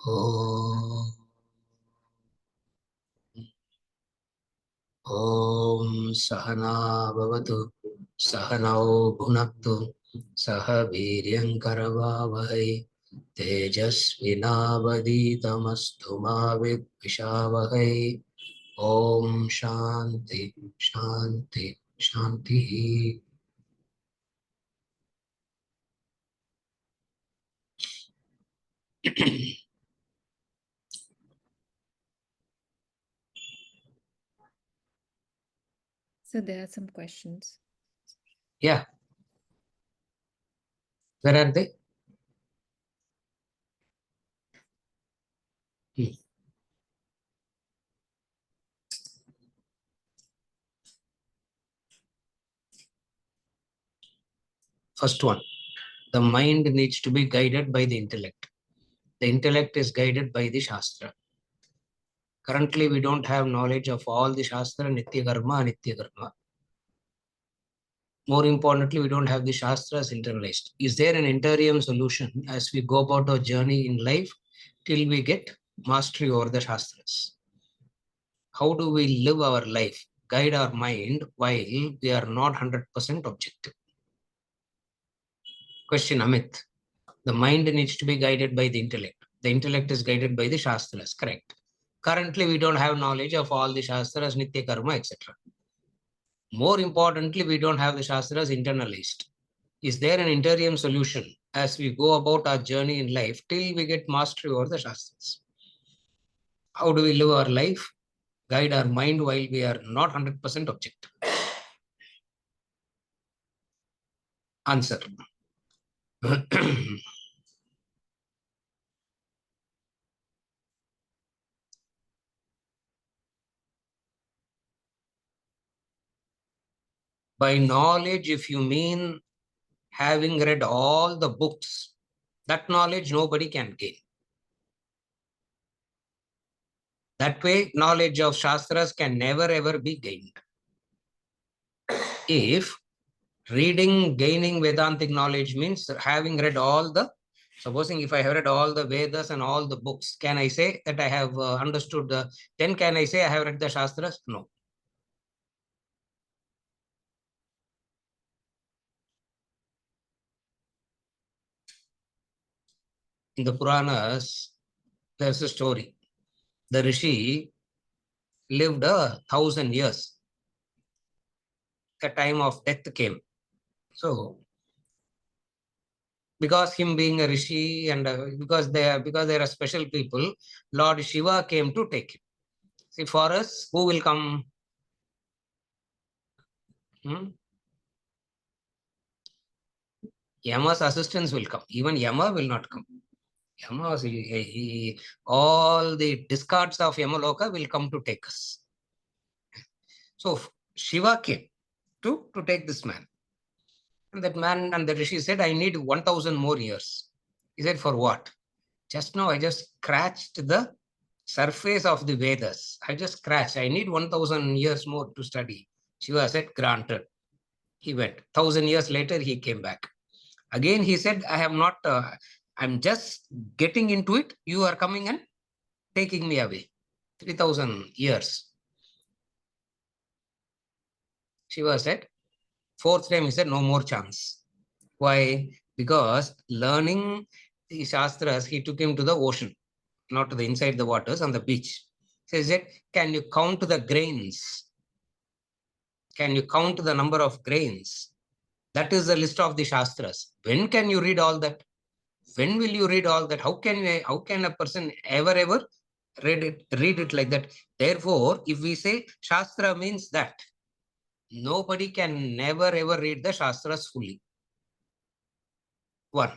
Om Om Sahana Bhavatu Sahanao Bhunaktu Saha Viryankaravavahai Tejasvinavaditamastu ma Vidvishavahai. Om Shanti Shanti Shanti. So there are some questions. Yeah. Where are they? First one. The mind needs to be guided by the intellect. The intellect is guided by the Shastra. Currently, we don't have knowledge of all the Shastra, Nitya Karma, Anitya Karma. More importantly, we don't have the Shastras internalized. Is there an interim solution as we go about our journey in life till we get mastery over the Shastras? How do we live our life, guide our mind while we are not 100% objective? Question, Amit. The mind needs to be guided by the intellect. The intellect is guided by the Shastras, correct. Currently, we don't have knowledge of all the Shastras, Nitya Karma, etc. More importantly, we don't have the Shastras internalized. Is there an interim solution as we go about our journey in life till we get mastery over the Shastras? How do we live our life, guide our mind while we are not 100% objective? Answer. By knowledge, if you mean having read all the books, that knowledge nobody can gain. That way, knowledge of Shastras can never ever be gained. If reading, gaining Vedantic knowledge means having read all the, supposing if I have read all the Vedas and all the books, can I say that I have understood then can I say I have read the Shastras? No. In the Puranas, there's a story. The Rishi lived 1,000 years. The time of death came. So, because him being a Rishi and because they are special people, Lord Shiva came to take him. See, for us, who will come? Yama's assistants will come. Even Yama will not come. Yama, all the discards of Yamaloka will come to take us. So Shiva came to take this man. And that man and the Rishi said, I need 1,000 more years. He said, for what? Just now I just scratched the surface of the Vedas. I just scratched. I need 1,000 years more to study. Shiva said, granted. He went. 1,000 years later, he came back. Again, he said, I have not, I'm just getting into it. You are coming and taking me away. 3,000 years. Shiva said, fourth time he said, no more chance. Why? Because learning the Shastras, he took him to the ocean, not to the inside the waters on the beach. He said, can you count the grains? Can you count the number of grains? That is the list of the Shastras. When can you read all that? When will you read all that? How can a person ever read it like that? Therefore, if we say Shastra means that, nobody can never ever read the Shastras fully. One.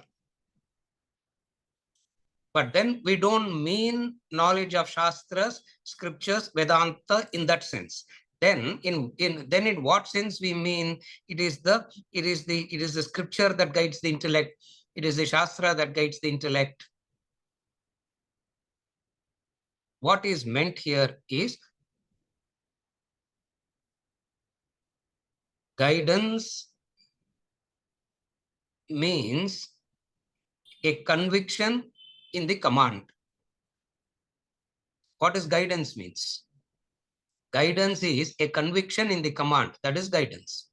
But then we don't mean knowledge of Shastras, scriptures, Vedanta in that sense. Then in what sense we mean it is the scripture that guides the intellect. It is the Shastra that guides the intellect. What is meant here is guidance means a conviction in the command. What is guidance means? Guidance is a conviction in the command. That is guidance.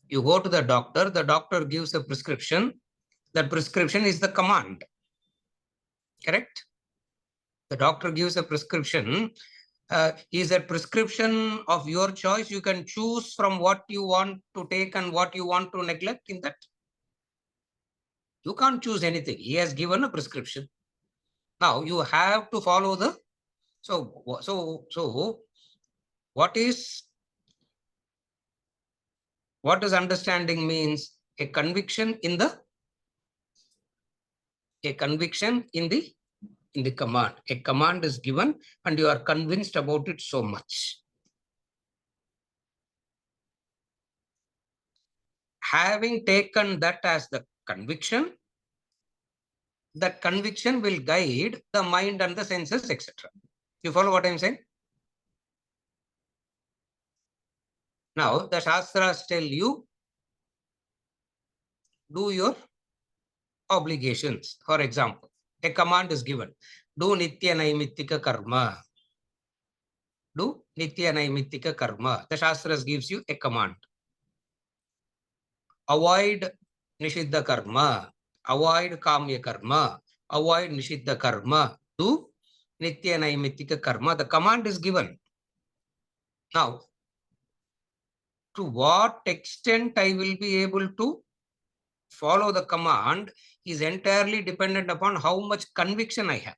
You go to the doctor gives a prescription. That prescription is the command. Correct? The doctor gives a prescription. Is a prescription of your choice. You can choose from what you want to take and what you want to neglect in that. You can't choose anything. He has given a prescription. Now you have to follow the. So what is understanding means? A conviction in the command. A command is given and you are convinced about it so much. Having taken that as the conviction, that conviction will guide the mind and the senses, etc. You follow what I'm saying? Now, the Shastras tell you, do your obligations. For example, a command is given. Do Nitya Naimittika Karma. Do Nitya Naimittika Karma. The Shastras gives you a command. Avoid Nishiddha Karma. Avoid Kamya Karma. Avoid Nishiddha Karma. Do Nitya Naimittika Karma. The command is given. Now, to what extent I will be able to follow the command is entirely dependent upon how much conviction I have.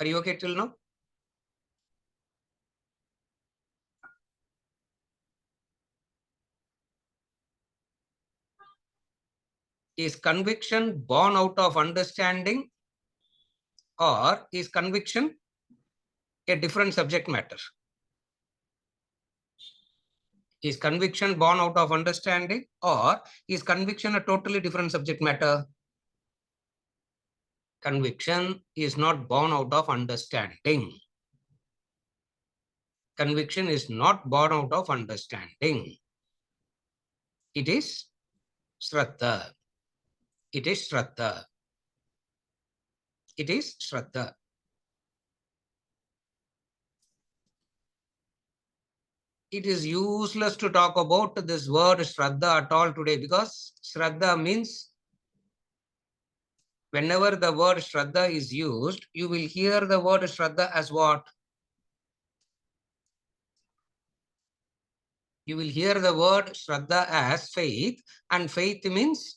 Are you okay till now? Is conviction born out of understanding, or is conviction a different subject matter? Is conviction born out of understanding, or is conviction a totally different subject matter? Conviction is not born out of understanding. Conviction is not born out of understanding. It is Shraddha. It is Shraddha. It is Shraddha. It is useless to talk about this word Shraddha at all today, because Shraddha means, whenever the word Shraddha is used, you will hear the word Shraddha as what? You will hear the word Shraddha as faith, and faith means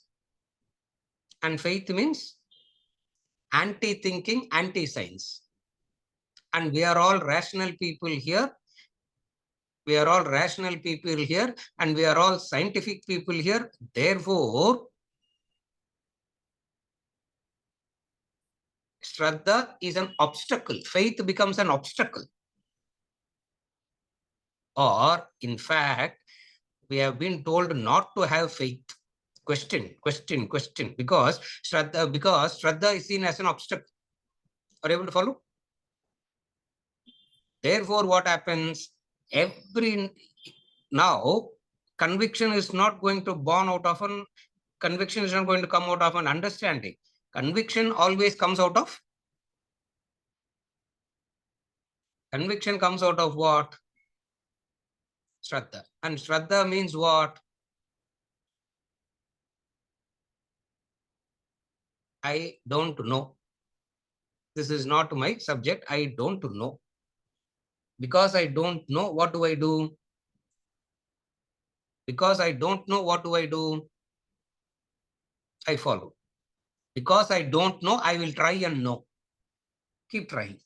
anti-thinking, anti-science. And we are all rational people here. We are all rational people here, and we are all scientific people here. Therefore, Shraddha is an obstacle. Faith becomes an obstacle. Or, in fact, we have been told not to have faith. Question. Because Shraddha is seen as an obstacle. Are you able to follow? Therefore, what happens? Now, conviction is not going to born out of conviction is not going to come out of an understanding. Conviction always comes out of Conviction comes out of what? Shraddha. And Shraddha means what? I don't know. This is not my subject. I don't know. Because I don't know, what do I do? Because I don't know, what do I do? I follow. Because I don't know, I will try and know. Keep trying.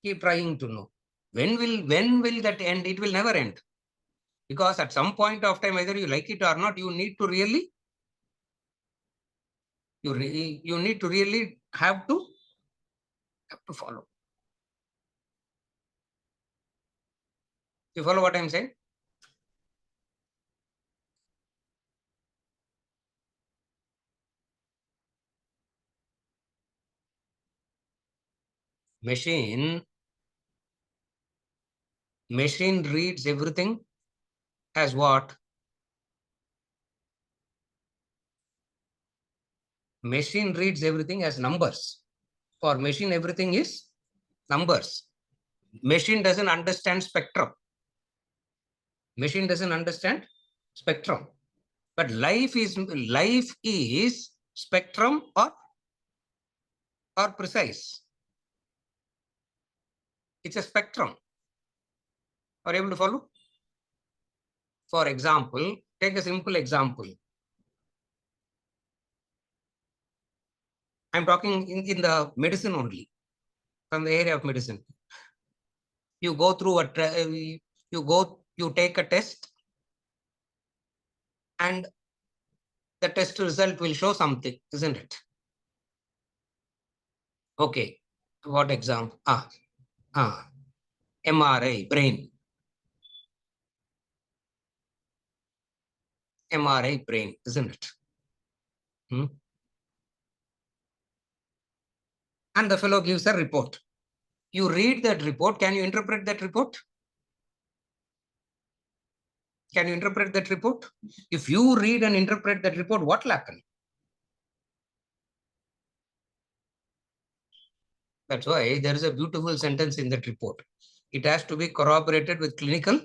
Keep trying to know. When will that end? It will never end. Because at some point of time, whether you like it or not, you need to really have to follow. You follow what I'm saying? Machine reads everything as what? Machine reads everything as numbers. For machine, everything is numbers. Machine doesn't understand spectrum. Machine doesn't understand spectrum. But life is spectrum or precise. It's a spectrum. Are you able to follow? For example, take a simple example. I'm talking in the medicine only, from the area of medicine. You go through you take a test, and the test result will show something, isn't it? Okay. What exam? MRI, brain. MRI, brain, isn't it? And the fellow gives a report. You read that report. Can you interpret that report? Can you interpret that report? If you read and interpret that report, what will happen? That's why there is a beautiful sentence in that report. It has to be corroborated with clinical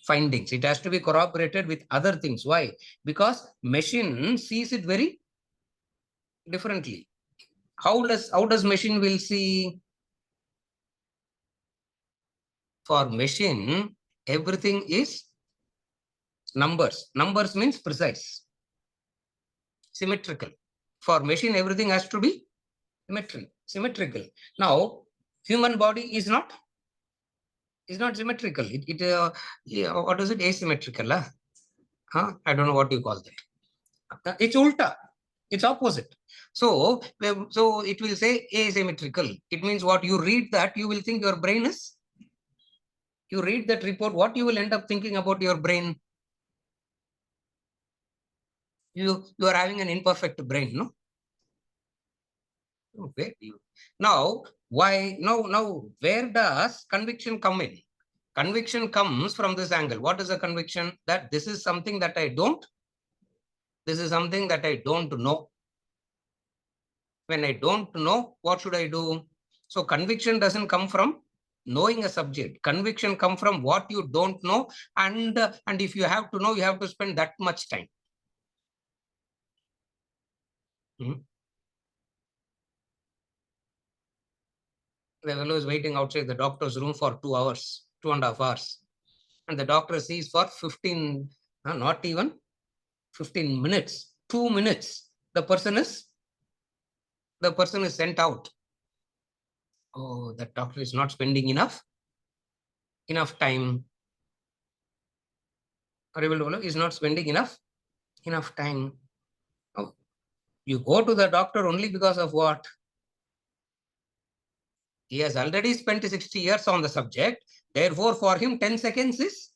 findings. It has to be corroborated with other things. Why? Because machine sees it very differently. How does machine will see? For machine, everything is numbers. Numbers means precise, symmetrical. For machine, everything has to be symmetrical. Now, human body is not symmetrical. What is it? Asymmetrical. I don't know what you call that. It's ulta. It's opposite. So it will say asymmetrical. It means what you read that, you will think your brain is. You read that report, what you will end up thinking about your brain? You are having an imperfect brain, no? Okay. Now, why? Now, where does conviction come in? Conviction comes from this angle. What is a conviction? That this is something that I don't. This is something that I don't know. When I don't know, what should I do? So conviction doesn't come from knowing a subject. Conviction comes from what you don't know, and if you have to know, you have to spend that much time. The fellow is waiting outside the doctor's room for 2 hours, 2.5 hours. And the doctor sees for 15, not even 15 minutes, 2 minutes. The person is sent out. Oh, the doctor is not spending enough time. Is not spending enough time. Oh, you go to the doctor only because of what? He has already spent 60 years on the subject. Therefore, for him, 10 seconds is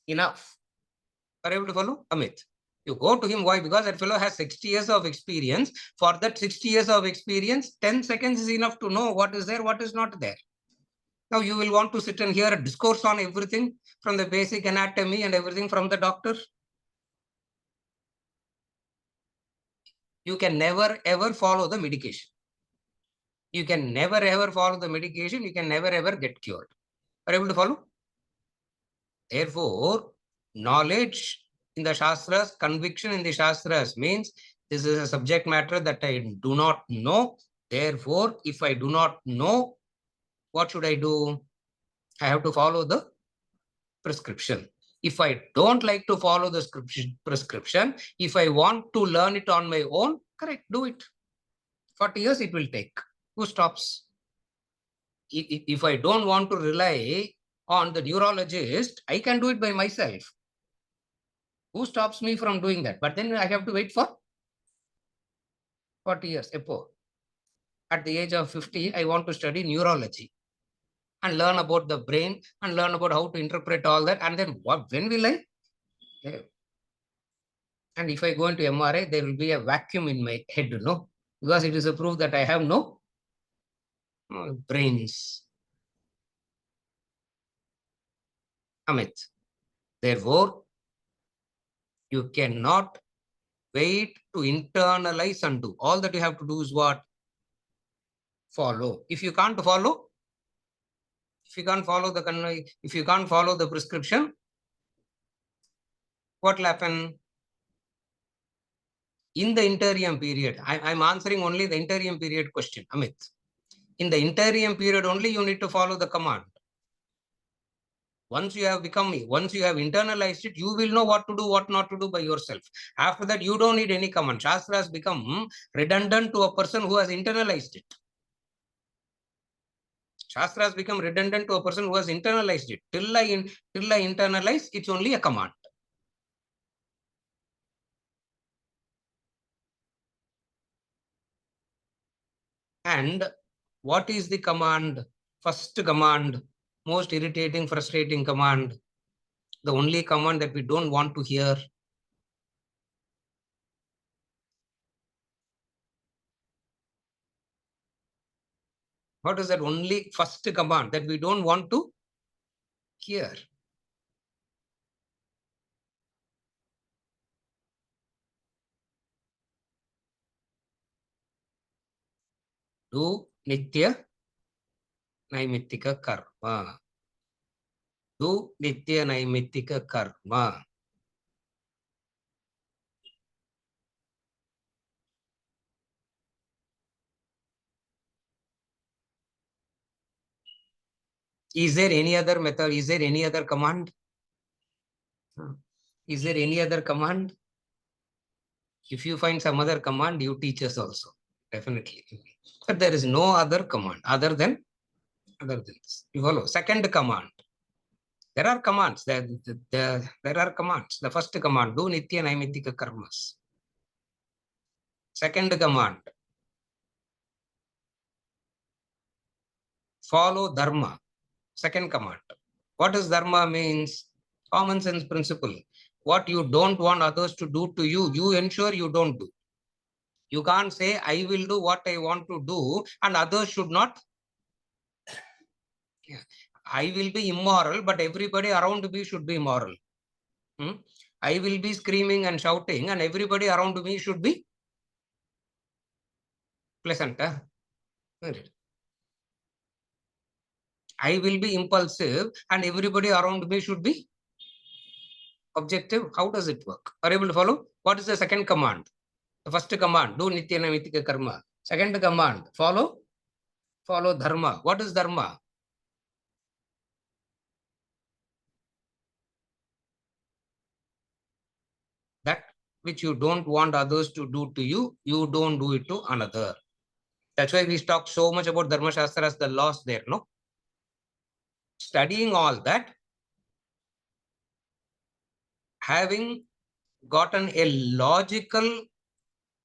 enough. Are you able to follow, Amit? You go to him. Why? Because that fellow has 60 years of experience. For that 60 years of experience, 10 seconds is enough to know what is there, what is not there. Now you will want to sit and hear a discourse on everything from the basic anatomy and everything from the doctor. You can never ever follow the medication. You can never ever follow the medication. You can never ever get cured. Are you able to follow? Therefore, knowledge in the Shastras, conviction in the Shastras means this is a subject matter that I do not know. Therefore, if I do not know, what should I do? I have to follow the prescription. If I don't like to follow the prescription, if I want to learn it on my own, correct, do it. 40 years it will take. Who stops? If I don't want to rely on the neurologist, I can do it by myself. Who stops me from doing that? But then I have to wait for 40 years. At the age of 50, I want to study neurology and learn about the brain and learn about how to interpret all that. And then when will I? And if I go into MRI, there will be a vacuum in my head, no? Because it is a proof that I have no brains. Amit. Therefore, you cannot wait to internalize and do. All that you have to do is what? follow. If you can't follow, if you can't follow the prescription, what will happen? In the interim period, I'm answering only the interim period question, Amit. In the interim period only, you need to follow the command. Once you have internalized it, you will know what to do, what not to do by yourself. After that, you don't need any command. Shastra has become redundant to a person who has internalized it. Shastra has become redundant to a person who has internalized it. Till I internalize, it's only a command. And what is the command? First command, most irritating, frustrating command, the only command that we don't want to hear. What is that only first command that we don't want to hear? Do nitya naimittika karma. Do nitya naimittika karma. Is there any other method? Is there any other command? Is there any other command? If you find some other command, you teach us also. Definitely. But there is no other command other than this. You follow. Second command. There are commands. There are commands. The first command, do nitya naimittika karmas. Second command, follow dharma. Second command. What does dharma means? Common sense principle. What you don't want others to do to you, you ensure you don't do. You can't say, I will do what I want to do and others should not. Yeah. I will be immoral, but everybody around me should be moral. I will be screaming and shouting and everybody around me should be pleasant. I will be impulsive and everybody around me should be objective. How does it work? Are you able to follow? What is the second command? The first command, do nitya naimittika karma. Second command, follow dharma. What is dharma? That which you don't want others to do to you, you don't do it to another. That's why we talk so much about Dharma Shastra as the laws there, no? Studying all that, having gotten a logical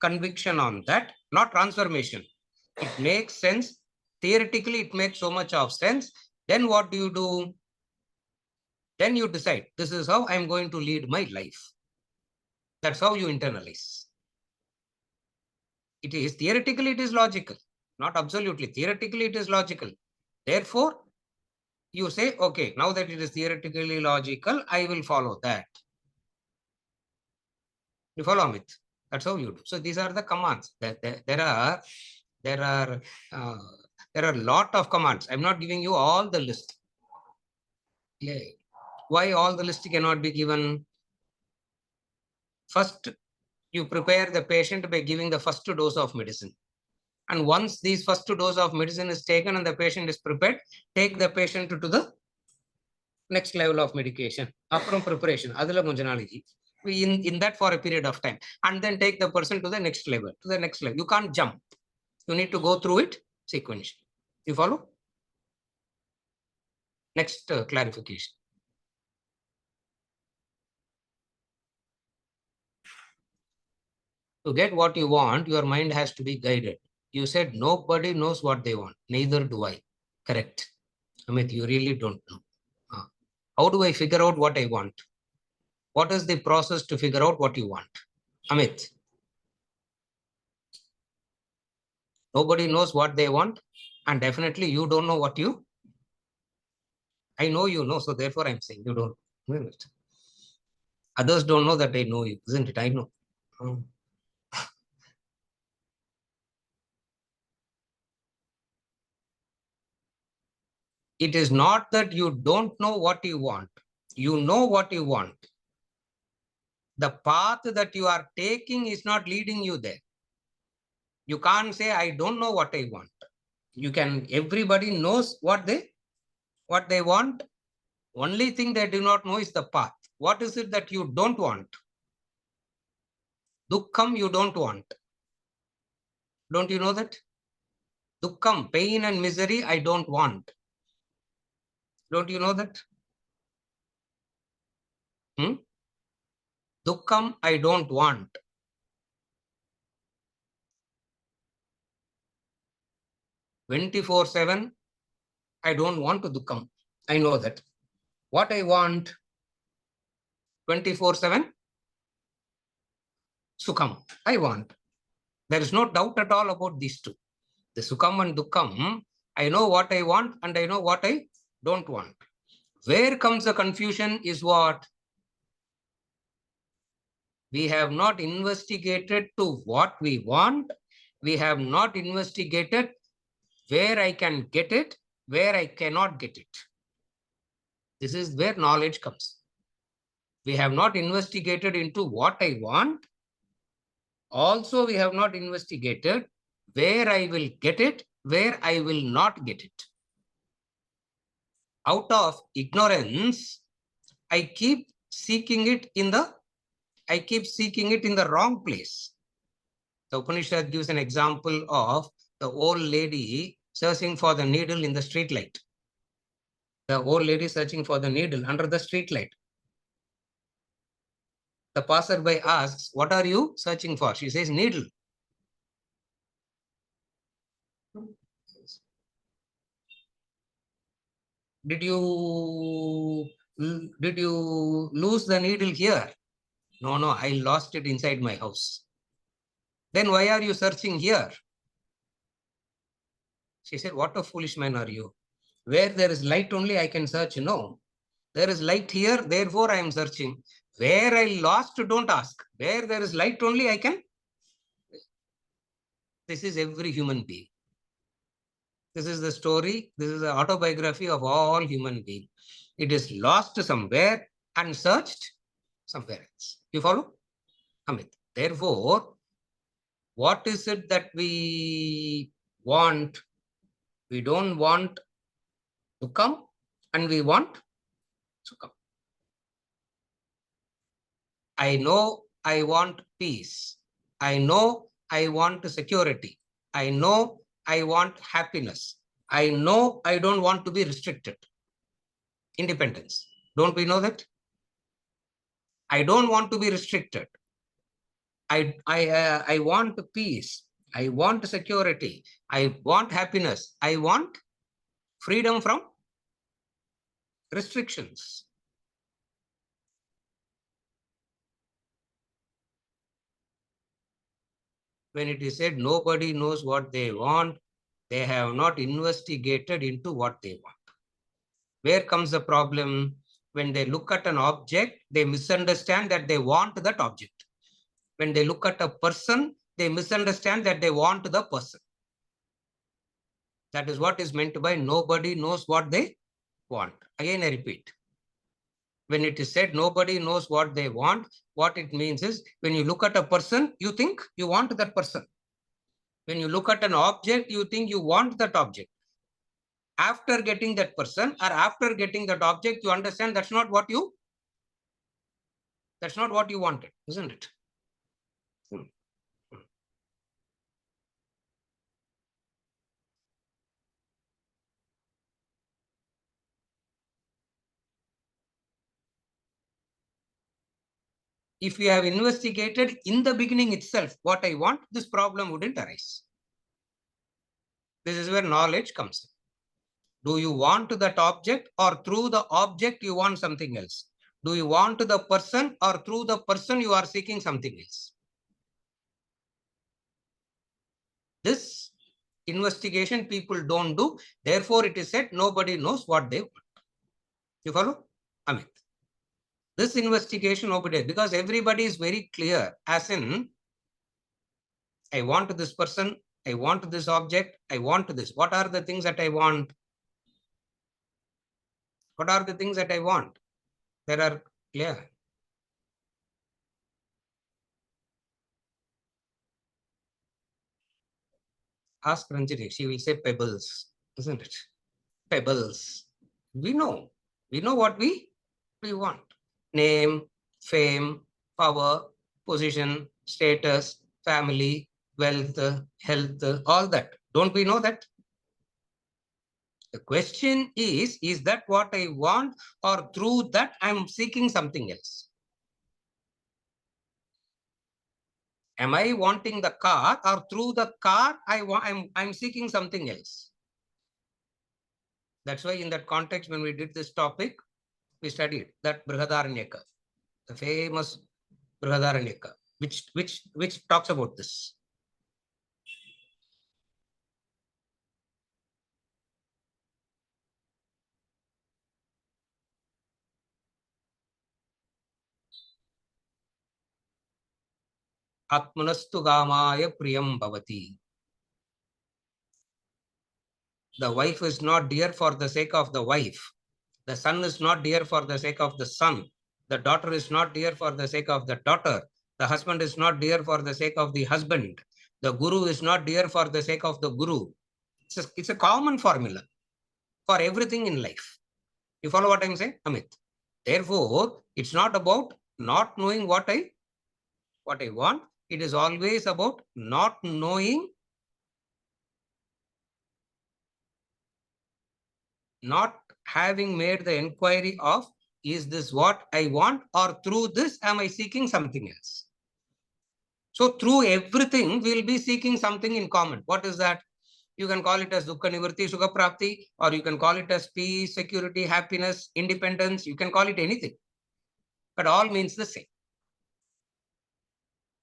conviction on that, not transformation. It makes sense. Theoretically, it makes so much of sense. Then what do? Then you decide, this is how I'm going to lead my life. That's how you internalize. It is theoretically, it is logical, not absolutely. Theoretically, it is logical. Therefore, you say, okay, now that it is theoretically logical, I will follow that. You follow me? That's how you do. So these are the commands. There are a lot of commands. I'm not giving you all the list. Why all the list cannot be given? First, you prepare the patient by giving the first dose of medicine. And once these first dose of medicine is taken and the patient is prepared, take the patient to the next level of medication. Upon preparation, in that for a period of time. And then take the person to the next level, You can't jump. You need to go through it sequentially. You follow? Next clarification. To get what you want, your mind has to be guided. You said nobody knows what they want. Neither do I. Correct. Amit, you really don't know. How do I figure out what I want? What is the process to figure out what you want? Amit. Nobody knows what they want. And definitely you don't know what you. I know you know. So therefore I'm saying you don't. Others don't know that I know you. Isn't it? I know. It is not that you don't know what you want. You know what you want. The path that you are taking is not leading you there. You can't say, I don't know what I want. You can, everybody knows what they want. Only thing they do not know is the path. What is it that you don't want? Dukkham you don't want. Don't you know that? Dukkham, pain and misery, I don't want. Don't you know that? Dukkham, I don't want. "24/7, I don't want to dukkham. I know that. What I want, 24/7, sukham, I want. There is no doubt at all about these two. The sukham and dukkham, I know what I want and I know what I don't want. Where comes the confusion is what? We have not investigated to what we want. We have not investigated where I can get it, where I cannot get it. This is where knowledge comes. We have not investigated into what I want. Also, we have not investigated where I will get it, where I will not get it. Out of ignorance, I keep seeking it in the wrong place. The Upanishad gives an example of the old lady searching for the needle in the street light. The old lady searching for the needle under the street light. The passerby asks, what are you searching for? She says, needle. Did you lose the needle here? No, I lost it inside my house. Then why are you searching here? She said, what a foolish man are you? Where there is light only I can search. No, there is light here, therefore I am searching. Where I lost, don't ask. Where there is light only I can. This is every human being. This is the story. This is the autobiography of all human beings. It is lost somewhere and searched somewhere else. You follow? Amit. Therefore, what is it that we want? We don't want to come and we want to come. I know I want peace. I know I want security. I know I want happiness. I know I don't want to be restricted. Independence. Don't we know that? I don't want to be restricted. I want peace. I want security. I want happiness. I want freedom from restrictions. When it is said nobody knows what they want, they have not investigated into what they want. Where comes the problem? When they look at an object, they misunderstand that they want that object. When they look at a person, they misunderstand that they want the person. That is what is meant by nobody knows what they want. Again, I repeat. When it is said nobody knows what they want, what it means is when you look at a person, you think you want that person. When you look at an object, you think you want that object. After getting that person or after getting that object, you understand that's not what you wanted, isn't it? If you have investigated in the beginning itself what I want, this problem wouldn't arise. This is where knowledge comes in. Do you want that object, or through the object you want something else? Do you want the person, or through the person you are seeking something else? This investigation people don't do. Therefore, it is said nobody knows what they want. You follow? Amit. This investigation nobody, because everybody is very clear, as in, I want this person, I want this object, I want this. What are the things that I want? What are the things that I want? There are clear. Ask Ranjini, she will say pebbles, isn't it? Pebbles. We know. We know what we want. Name, fame, power, position, status, family, wealth, health, all that. Don't we know that? The question is that what I want, or through that I'm seeking something else? Am I wanting the car, or through the car I'm seeking something else? That's why in that context, when we did this topic, we studied that Brihadaranyaka, the famous Brihadaranyaka, which talks about this. Atmanastu gamaya priyam bhavati. The wife is not dear for the sake of the wife. The son is not dear for the sake of the son. The daughter is not dear for the sake of the daughter. The husband is not dear for the sake of the husband. The guru is not dear for the sake of the guru. It's a common formula for everything in life. You follow what I'm saying, Amit? Therefore, it's not about not knowing what I want. It is always about not knowing, not having made the inquiry of, is this what I want, or through this am I seeking something else? So through everything, we'll be seeking something in common. What is that? You can call it as dukkha nivarti, sukha prapti, or you can call it as peace, security, happiness, independence. You can call it anything, but all means the same.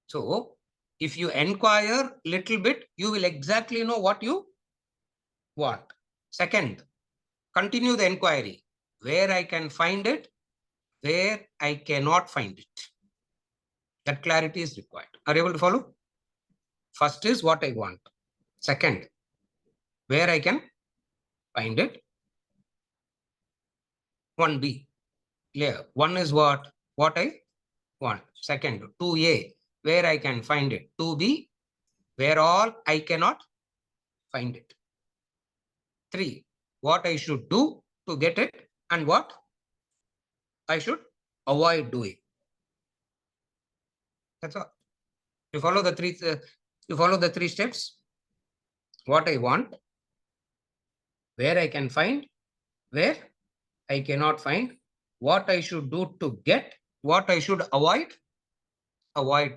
So if you inquire little bit, you will exactly know what you want. Second, continue the inquiry. Where I can find it, where I cannot find it. That clarity is required. Are you able to follow? First is what I want. Second, where I can find it. 1B. Clear. One is what? What I want. Second, 2A, where I can find it. 2B, where all I cannot find it. 3, what I should do to get it, and what I should avoid doing. That's all. You follow the three steps. What I want, where I can find, where I cannot find, what I should do to get, what I should avoid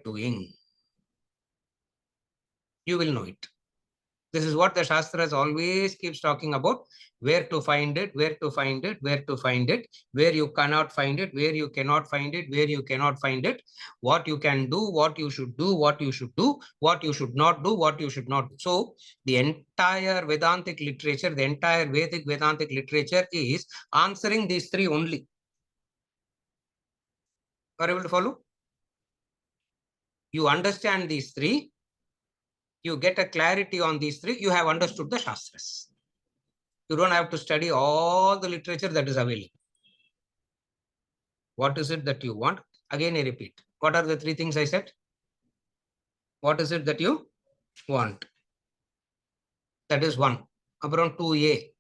doing. You will know it. This is what the Shastras always keeps talking about. Where to find it, where to find it, where to find it, where you cannot find it, where you cannot find it, where you cannot find it, what you can do, what you should do, what you should do, what you should not do, what you should not do. So the entire Vedantic literature, the entire Vedic Vedantic literature is answering these three only. Are you able to follow? You understand these three, you get a clarity on these three, you have understood the Shastras. You don't have to study all the literature that is available. What is it that you want? Again, I repeat. What are the three things I said? What is it that you want? That is 1. Around 2A,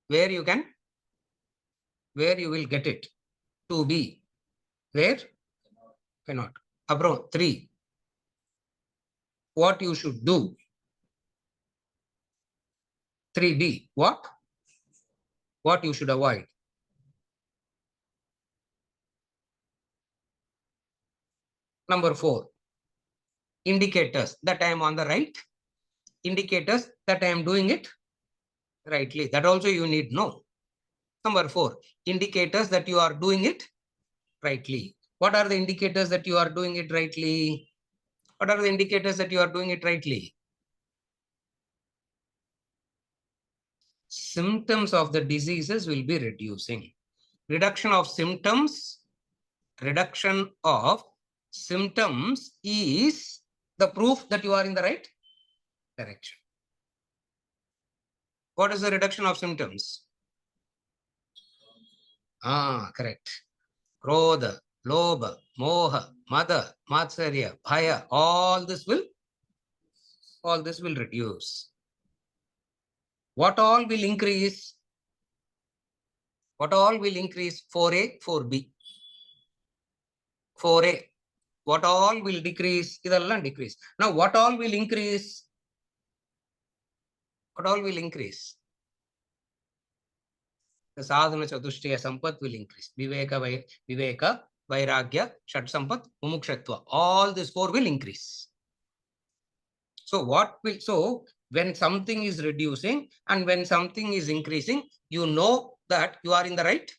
where you will get it. 2B, where cannot. Around 3, what you should do. 3B, what you should avoid. Number 4, indicators that I am on the right. Indicators that I am doing it rightly. That also you need know. Number 4, indicators that you are doing it rightly. What are the indicators that you are doing it rightly? What are the indicators that you are doing it rightly? Symptoms of the diseases will be reducing. Reduction of symptoms is the proof that you are in the right direction. What is the reduction of symptoms? Correct. Krodha, Lobha, Moha, Mada, Matsarya, Bhaya, all this will reduce. What all will increase? What all will increase? 4A, 4B. 4A. What all will decrease? Idallam decrease. Now, what all will increase? What all will increase? The sadhana chatushtaya sampat will increase. Viveka, Vairagya, Shat sampat, Mumukshatva. All these 4 will increase. So when something is reducing and when something is increasing, you know that you are in the right.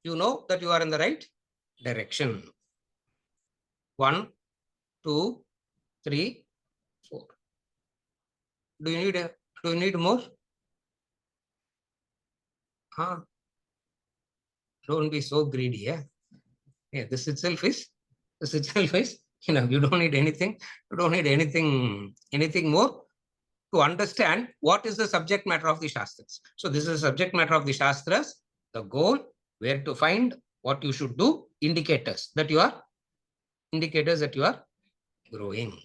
You know that you are in the right direction. 1, 2, 3, 4. Do you need more? Don't be so greedy. Yeah. This itself is. You don't need anything. You don't need anything more to understand what is the subject matter of the Shastras. So this is the subject matter of the Shastras, the goal, where to find, what you should do, indicators that you are growing.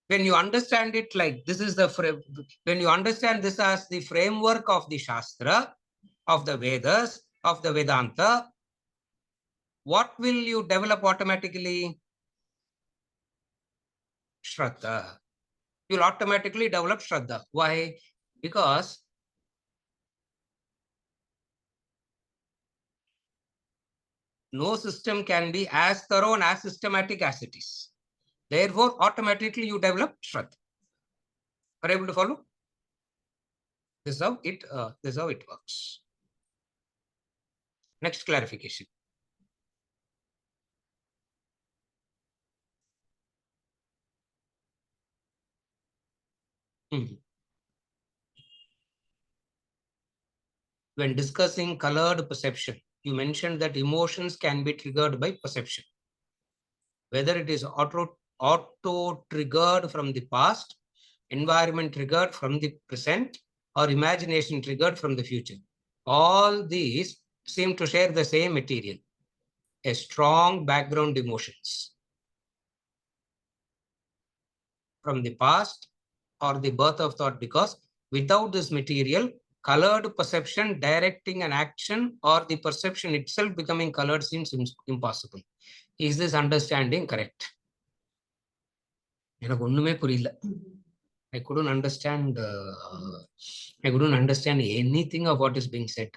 When you understand it like this is when you understand this as the framework of the Shastra, of the Vedas, of the Vedanta, what will you develop automatically? Shraddha. You'll automatically develop Shraddha. Why? Because no system can be as thorough and as systematic as it is. Therefore, automatically you develop Shraddha. Are you able to follow? This is how it works. Next clarification. When discussing colored perception, you mentioned that emotions can be triggered by perception. Whether it is auto-triggered from the past, environment triggered from the present, or imagination triggered from the future. All these seem to share the same material, a strong background emotions from the past or the birth of thought, because without this material, colored perception directing an action or the perception itself becoming colored seems impossible. Is this understanding correct? எனக்கு ஒண்ணுமே புரியல. I couldn't understand anything of what is being said.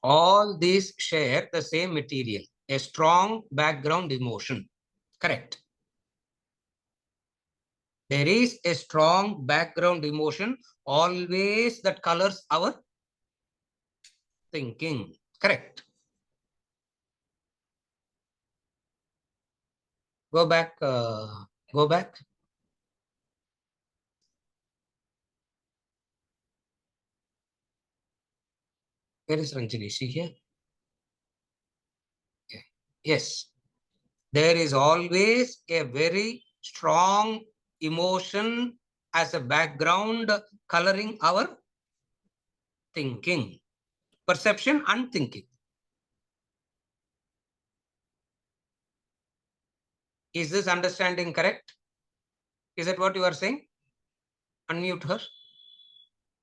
All these share the same material, a strong background emotion. Correct. There is a strong background emotion always that colors our thinking. Correct. Go back. Go back. Where is Ranjini? Is she here? Yeah. Yes. There is always a very strong emotion as a background coloring our thinking, perception and thinking. Is this understanding correct? Is that what you are saying? Unmute her.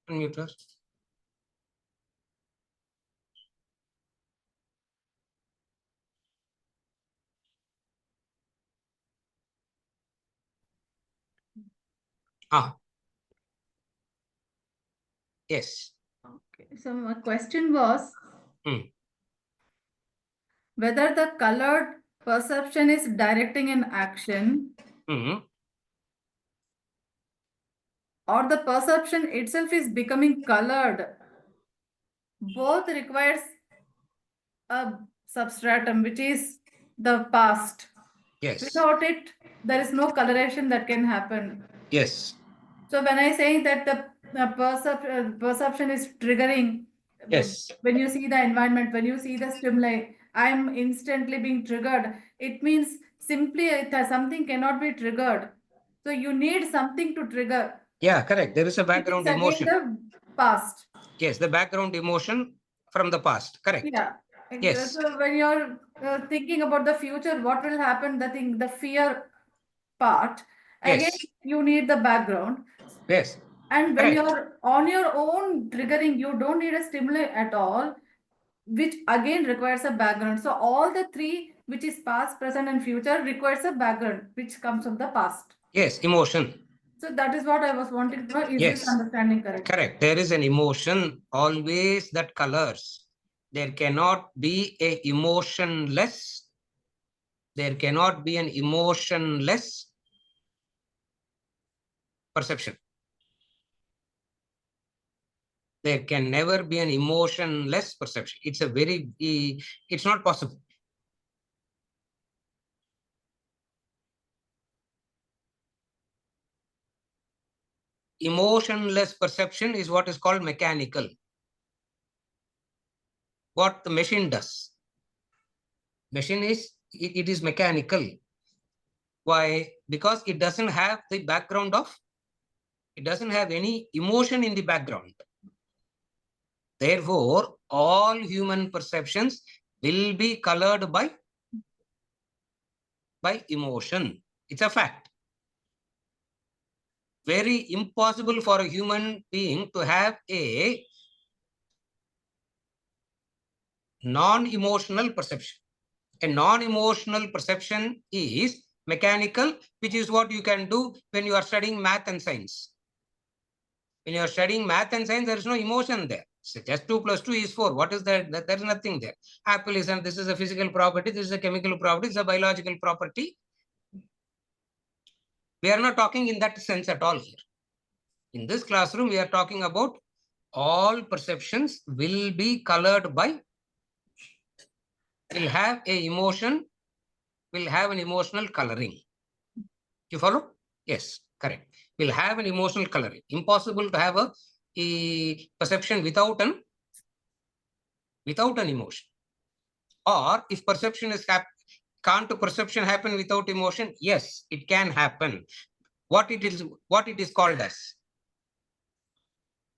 Unmute her. Yes. Okay. So my question was whether the colored perception is directing an action or the perception itself is becoming colored. Both requires a substratum, which is the past. Yes. Without it, there is no coloration that can happen. Yes. So when I say that the perception is triggering, Yes. When you see the environment, when you see the stimuli, I'm instantly being triggered. It means simply something cannot be triggered. So you need something to trigger. Yeah, correct. There is a It is background again emotion. the past. Yes, the background emotion from the past. Correct. Yeah. Yes. So when you're thinking about the future, what will happen? The thing, the fear part. Again, Yes. you need the background. Yes. And when Correct. you're on your own triggering, you don't need a stimuli at all, which again requires a background. So all the three, which is past, present, and future, requires a background, which comes from the past. Yes. Emotion. So that is what I was wanting to know. Is this Yes. understanding correct? Correct. There is an emotion always that colors. There cannot be a emotionless. There cannot be an emotionless perception. There can never be an emotionless perception. It's a very, it's not possible. Emotionless perception is what is called mechanical. What the machine does. Machine is, it is mechanical. Why? Because it doesn't have the background of, it doesn't have any emotion in the background. Therefore, all human perceptions will be colored by emotion. It's a fact. Very impossible for a human being to have a non-emotional perception. A non-emotional perception is mechanical, which is what you can do when you are studying math and science. When you are studying math and science, there is no emotion there. So just 2 plus 2 is 4. What is that? There is nothing there. Apple is, and this is a physical property, this is a chemical property, this is a biological property. We are not talking in that sense at all here. In this classroom, we are talking about all perceptions will be colored by, will have a emotion, will have an emotional coloring. You follow? Yes, correct. Will have an emotional coloring. Impossible to have a perception without an emotion. Or if perception is can't perception happen without emotion? Yes, it can happen. What it is called as?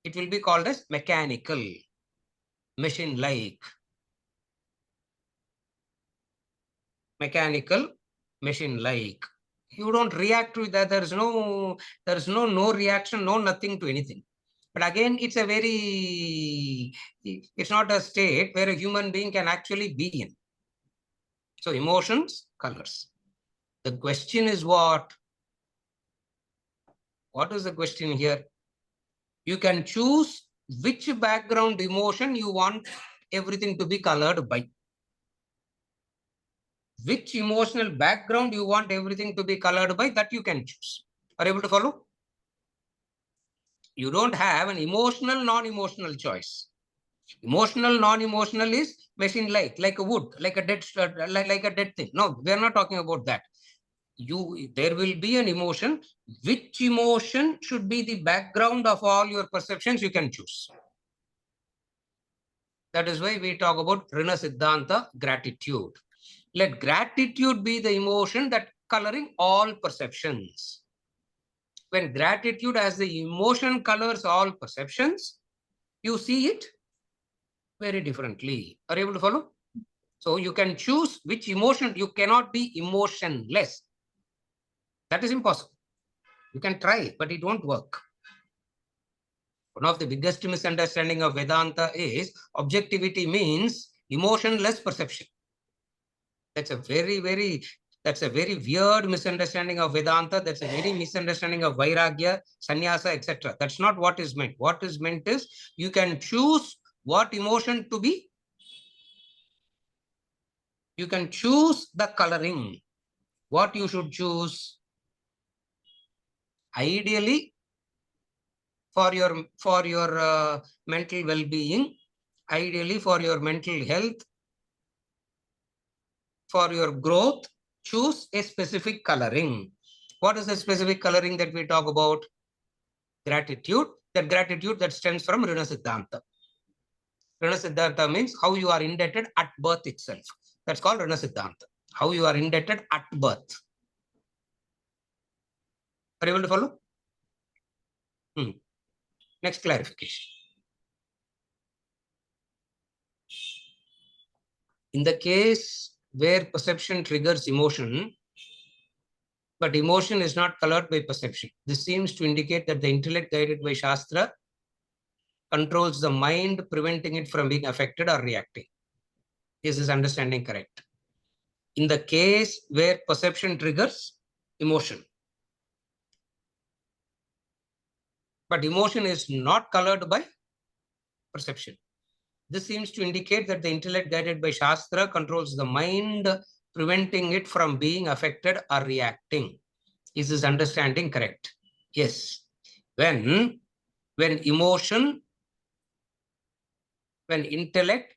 It will be called as mechanical, machine-like. Mechanical, machine-like. You don't react to that. There's no reaction, no nothing to anything. But again, it's not a state where a human being can actually be in. So emotions, colors. The question is what? What is the question here? You can choose which background emotion you want everything to be colored by. Which emotional background you want everything to be colored by, that you can choose. Are you able to follow? You don't have an emotional, non-emotional choice. Emotional, non-emotional is machine-like a wood, like a dead, like a dead thing. No, we are not talking about that. There will be an emotion. Which emotion should be the background of all your perceptions, you can choose. That is why we talk about Rina Siddhanta, gratitude. Let gratitude be the emotion that coloring all perceptions. When gratitude as the emotion colors all perceptions, you see it very differently. Are you able to follow? So you can choose which emotion. You cannot be emotionless. That is impossible. You can try, but it won't work. One of the biggest misunderstanding of Vedanta is objectivity means emotionless perception. That's a very weird misunderstanding of Vedanta. That's a very misunderstanding of Vairagya, Sannyasa, etc. That's not what is meant. What is meant is you can choose what emotion to be. You can choose the coloring. What you should choose? Ideally, for your mental well-being, ideally for your mental health, for your growth, choose a specific coloring. What is the specific coloring that we talk about? Gratitude. That gratitude that stems from Rina Siddhanta. Rana Siddhanta means how you are indebted at birth itself. That's called Rana Siddhanta. How you are indebted at birth. Are you able to follow? Next clarification. In the case where perception triggers emotion, but emotion is not colored by perception, this seems to indicate that the intellect guided by Shastra controls the mind, preventing it from being affected or reacting. Is this understanding correct? In the case where perception triggers emotion, but emotion is not colored by perception. This seems to indicate that the intellect guided by Shastra controls the mind, preventing it from being affected or reacting. Is this understanding correct? Yes. When emotion, when intellect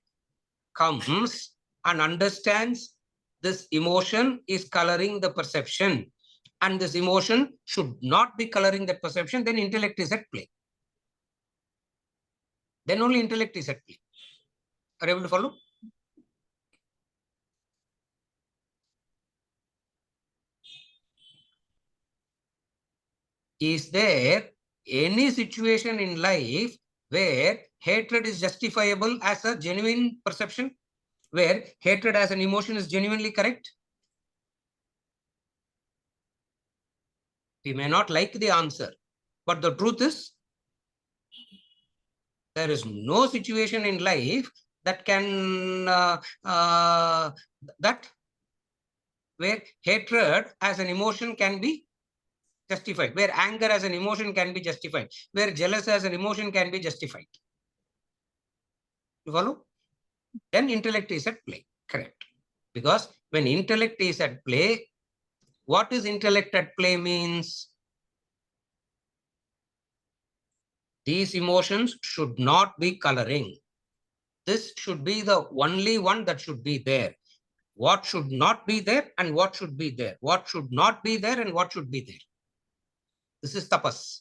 comes and understands this emotion is coloring the perception, and this emotion should not be coloring that perception, then intellect is at play. Then only intellect is at play. Are you able to follow? Is there any situation in life where hatred is justifiable as a genuine perception? Where hatred as an emotion is genuinely correct? We may not like the answer, but the truth is, there is no situation in life that can that where hatred as an emotion can be justified, where anger as an emotion can be justified, where jealous as an emotion can be justified. You follow? Then intellect is at play. Correct. Because when intellect is at play, what is intellect at play means? These emotions should not be coloring. This should be the only one that should be there. What should not be there and what should be there? What should not be there and what should be there? This is tapas.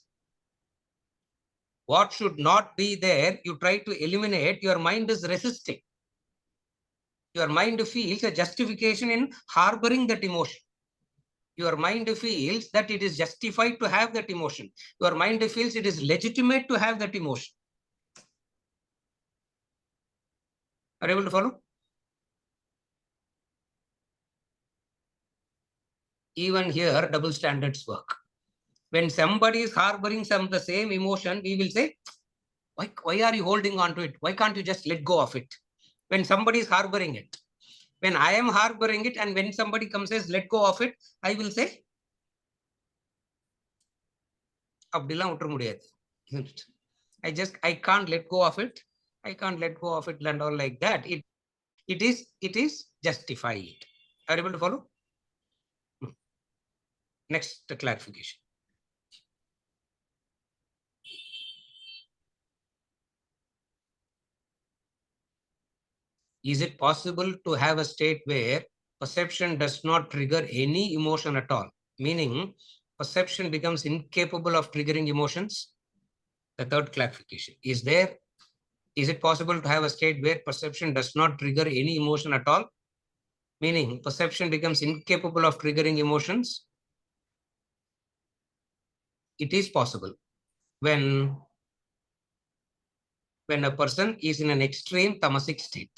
What should not be there, you try to eliminate, your mind is resisting. Your mind feels a justification in harboring that emotion. Your mind feels that it is justified to have that emotion. Your mind feels it is legitimate to have that emotion. Are you able to follow? Even here, double standards work. When somebody is harboring the same emotion, we will say, why are you holding on to it? Why can't you just let go of it? When somebody is harboring it. When I am harboring it and when somebody comes and says, let go of it, I will say, I can't let go of it. I can't let go of it and all like that. It is justified. Are you able to follow? Next clarification. Is it possible to have a state where perception does not trigger any emotion at all? Meaning, perception becomes incapable of triggering emotions? The third clarification. Is it possible to have a state where perception does not trigger any emotion at all? Meaning, perception becomes incapable of triggering emotions? It is possible when a person is in an extreme tamasic state.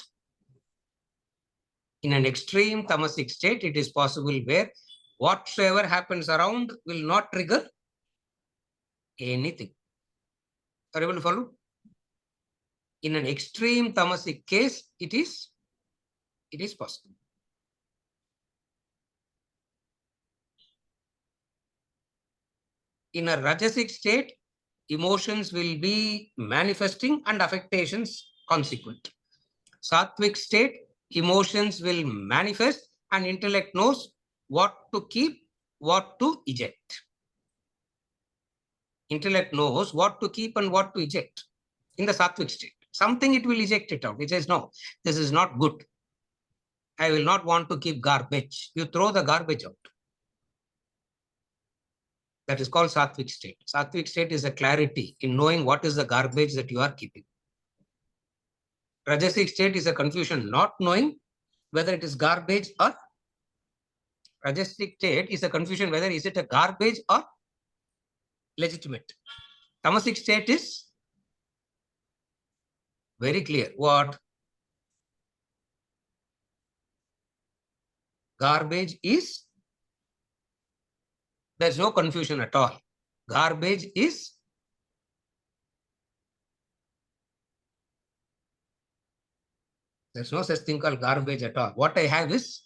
In an extreme tamasic state, it is possible where whatsoever happens around will not trigger anything. Are you able to follow? In an extreme tamasic case, it is possible. In a rajasic state, emotions will be manifesting and affectations consequent. Sattvic state, emotions will manifest and intellect knows what to keep, what to eject. Intellect knows what to keep and what to eject. In the sattvic state, something it will eject it out. It says, no, this is not good. I will not want to keep garbage. You throw the garbage out. That is called sattvic state. Sattvic state is a clarity in knowing what is the garbage that you are keeping. Rajasic state is a confusion, not knowing whether it is garbage or Rajasic state is a confusion whether is it a garbage or legitimate. Tamasic state is very clear. What? Garbage is, there's no confusion at all. Garbage is, there's no such thing called garbage at all. What I have is,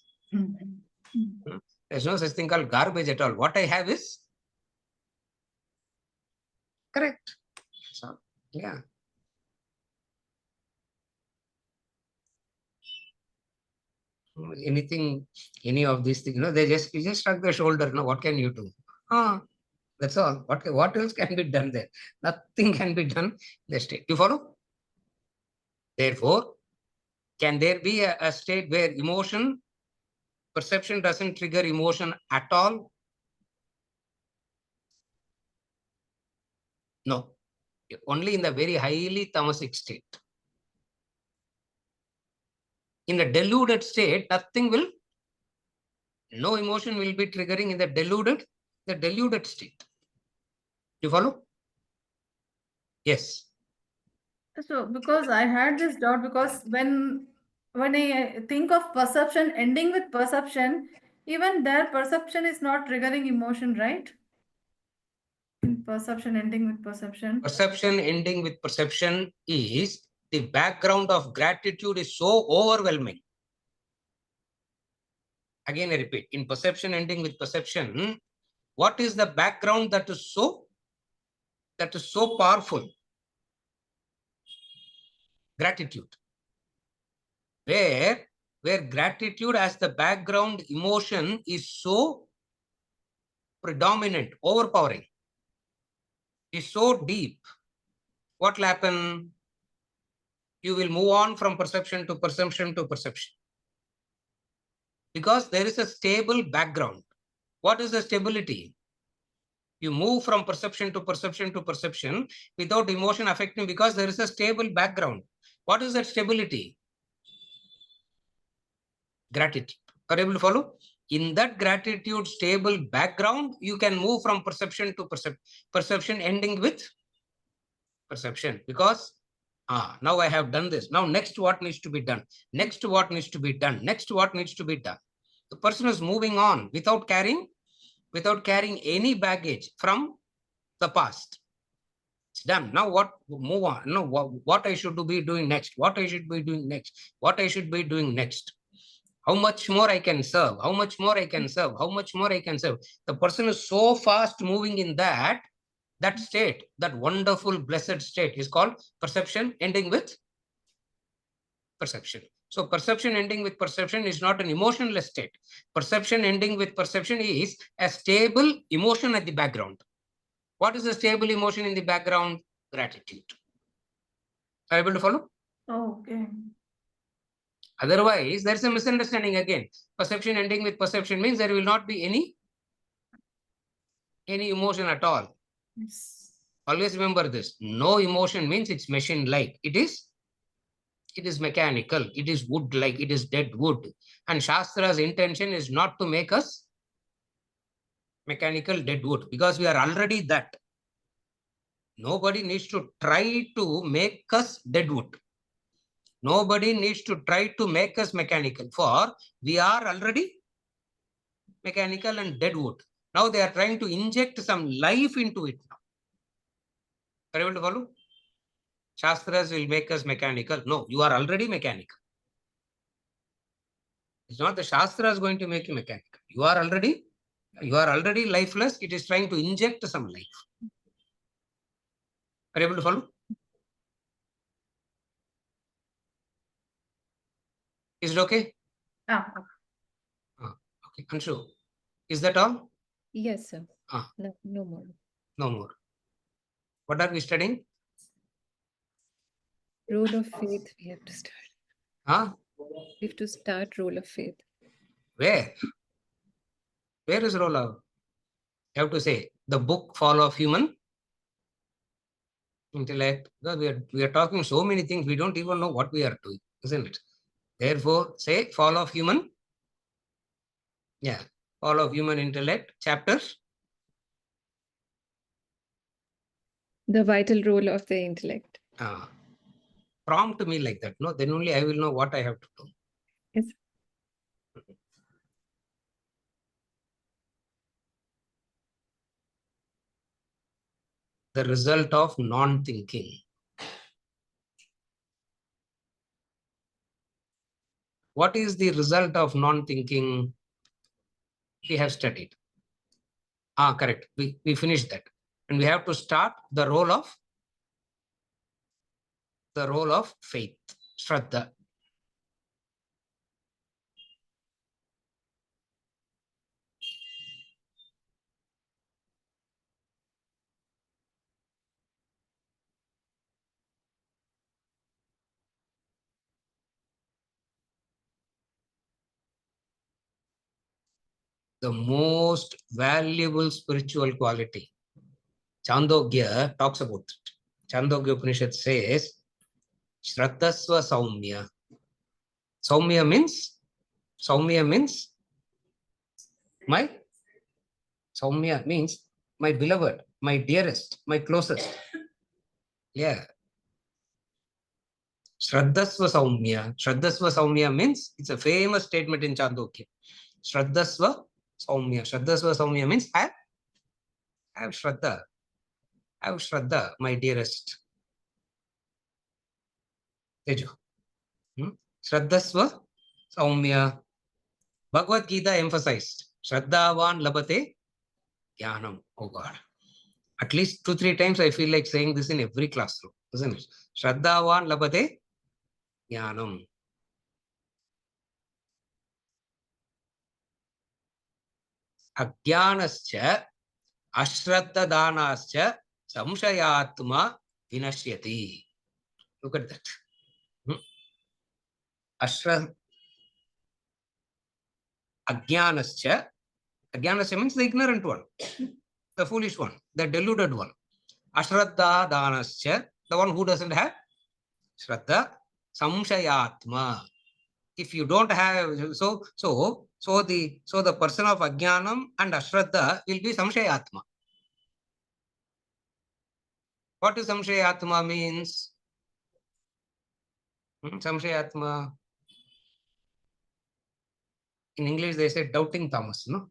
there's no such thing called garbage at all. What I have is correct. So, yeah. Anything, any of these things, they just, you just shrug the shoulder. No, what can you do? That's all. What else can be done there? Nothing can be done in the state. You follow? Therefore, can there be a state where emotion, perception doesn't trigger emotion at all? No. Only in the very highly tamasic state. In the deluded state, nothing will, no emotion will be triggering in the deluded state. You follow? Yes. So, because I had this doubt, because when I think of perception ending with perception, even there perception is not triggering emotion, right? Perception ending with perception. Perception ending with perception is the background of gratitude is so overwhelming. Again, I repeat, in perception ending with perception, what is the background that is so powerful? Gratitude. Where gratitude as the background emotion is so predominant, overpowering, is so deep, what will happen? You will move on from perception to perception to perception. Because there is a stable background. What is the stability? You move from perception to perception to perception without emotion affecting, because there is a stable background. What is that stability? Gratitude. Are you able to follow? In that gratitude stable background, you can move from perception to perception ending with perception. Because now I have done this. Now next what needs to be done? Next what needs to be done? Next what needs to be done? The person is moving on without carrying any baggage from the past. It's done. Now what? Move on. No, what I should be doing next? What I should be doing next? What I should be doing next? How much more I can serve? How much more I can serve? How much more I can serve? The person is so fast moving in that state, that wonderful blessed state is called perception ending with perception. So perception ending with perception is not an emotionless state. Perception ending with perception is a stable emotion at the background. What is the stable emotion in the background? Gratitude. Are you able to follow? Okay. Otherwise, there's a misunderstanding again. Perception ending with perception means there will not be any emotion at all. Yes. Always remember this. No emotion means it's machine-like. It is mechanical. It is wood-like. It is dead wood. And Shastra's intention is not to make us mechanical dead wood, because we are already that. Nobody needs to try to make us dead wood. Nobody needs to try to make us mechanical, for we are already mechanical and dead wood. Now they are trying to inject some life into it now. Are you able to follow? Shastras will make us mechanical. No, you are already mechanical. It's not the Shastras going to make you mechanical. You are already lifeless. It is trying to inject some life. Are you able to follow? Is it okay? Okay, Anshu. Is that all? Yes, sir. No more. No more. What are we studying? Role of faith we have to start. We have to start role of faith. Where? Where is role of? You have to say the book Fall of Human intellect. Because we are talking so many things, we don't even know what we are doing, isn't it? Therefore, say fall of human. Yeah, fall of human intellect. Chapter. The vital role of the intellect. Prompt me like that. No, then only I will know what I have to do. Yes. The result of non-thinking. What is the result of non-thinking? We have studied. Correct. We finished that. And we have to start the role of faith, Shraddha. The most valuable spiritual quality. Chandogya talks about it. Chandogya Upanishad says, Shraddhasva Saumya. Saumya means my Saumya means my beloved, my dearest, my closest. Yeah. Shraddhasva Saumya. Shraddhasva Saumya means it's a famous statement in Chandogya. Shraddhasva Saumya. Shraddhasva Saumya means I have Shraddha. I have Shraddha, my dearest. Tejo. Shraddhasva Saumya. Bhagavad Gita emphasized Shraddhavan Labate Jnanam. Oh God. At least 2-3 times I feel like saying this in every classroom, isn't it? Shraddhavan Labate Jnanam. Ajnanascha Ashraddhadanascha Samshayatma Vinashyati. Look at that. Ajnanascha. Ajnanascha means the ignorant one, the foolish one, the deluded one. Ashraddhadanascha, the one who doesn't have Shraddha. Samshayatma. If you don't have, so the person of Ajnanam and Ashraddha will be Samshayatma. What does Samshayatma means? Samshayatma. In English, they say doubting Thomas, no?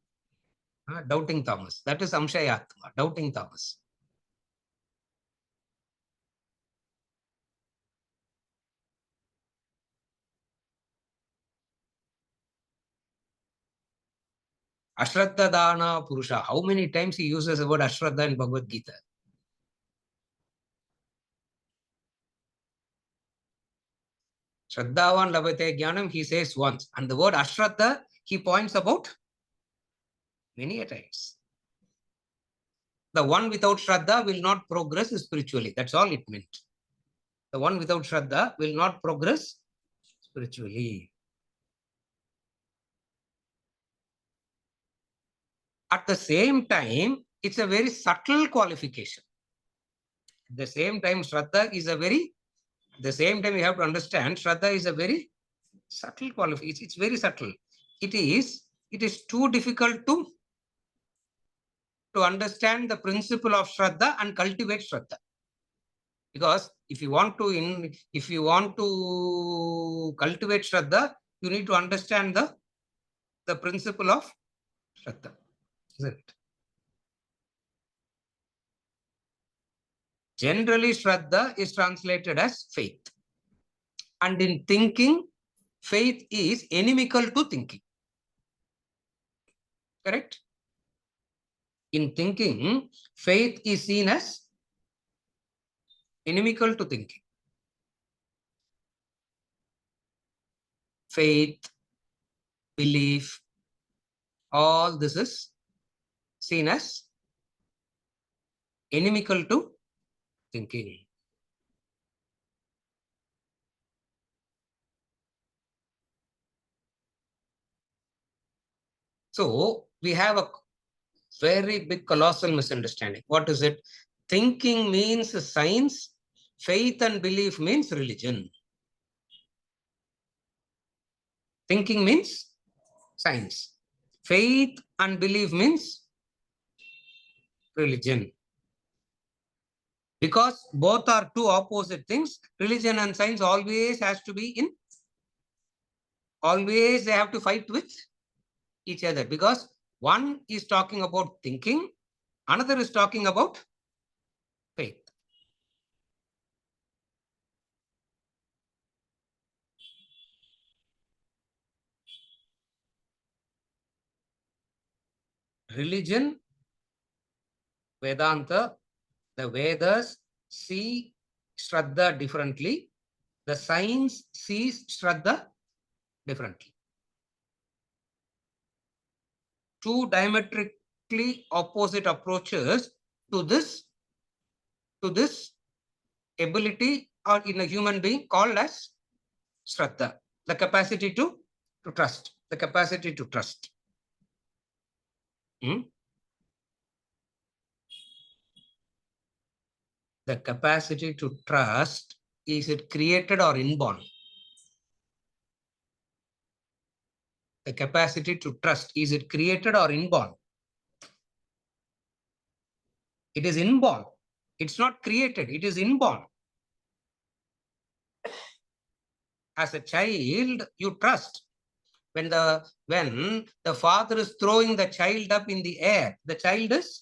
Doubting Thomas. That is Samshayatma, doubting Thomas. Ashraddha Dana Purusha. How many times he uses the word Ashraddha in Bhagavad Gita? Shraddhavan Labate Jnanam, he says once. And the word Ashraddha, he points about many a times. The one without Shraddha will not progress spiritually. That's all it meant. The one without Shraddha will not progress spiritually. At the same time, it's a very subtle qualification. At the same time, Shraddha is a very, at the same time, you have to understand, Shraddha is a very subtle qualification. It's very subtle. It is too difficult to understand the principle of Shraddha and cultivate Shraddha. Because if you want to cultivate Shraddha, you need to understand the principle of Shraddha. Isn't it? Generally, Shraddha is translated as faith. And in thinking, faith is inimical to thinking. Correct? In thinking, faith is seen as inimical to thinking. Faith, belief, all this is seen as inimical to thinking. So we have a very big colossal misunderstanding. What is it? Thinking means science Faith and belief means religion. Thinking means science. Faith and belief means religion. Because both are two opposite things, religion and science always has to be in, always they have to fight with each other, because one is talking about thinking, another is talking about faith. Religion, Vedanta, the Vedas see Shraddha differently. The science sees Shraddha differently. Two diametrically opposite approaches to this ability or in a human being called as Shraddha, the capacity to trust, the capacity to trust. The capacity to trust, is it created or inborn? The capacity to trust, is it created or inborn? It is inborn. It's not created, it is inborn. As a child, you trust. When the father is throwing the child up in the air, the child is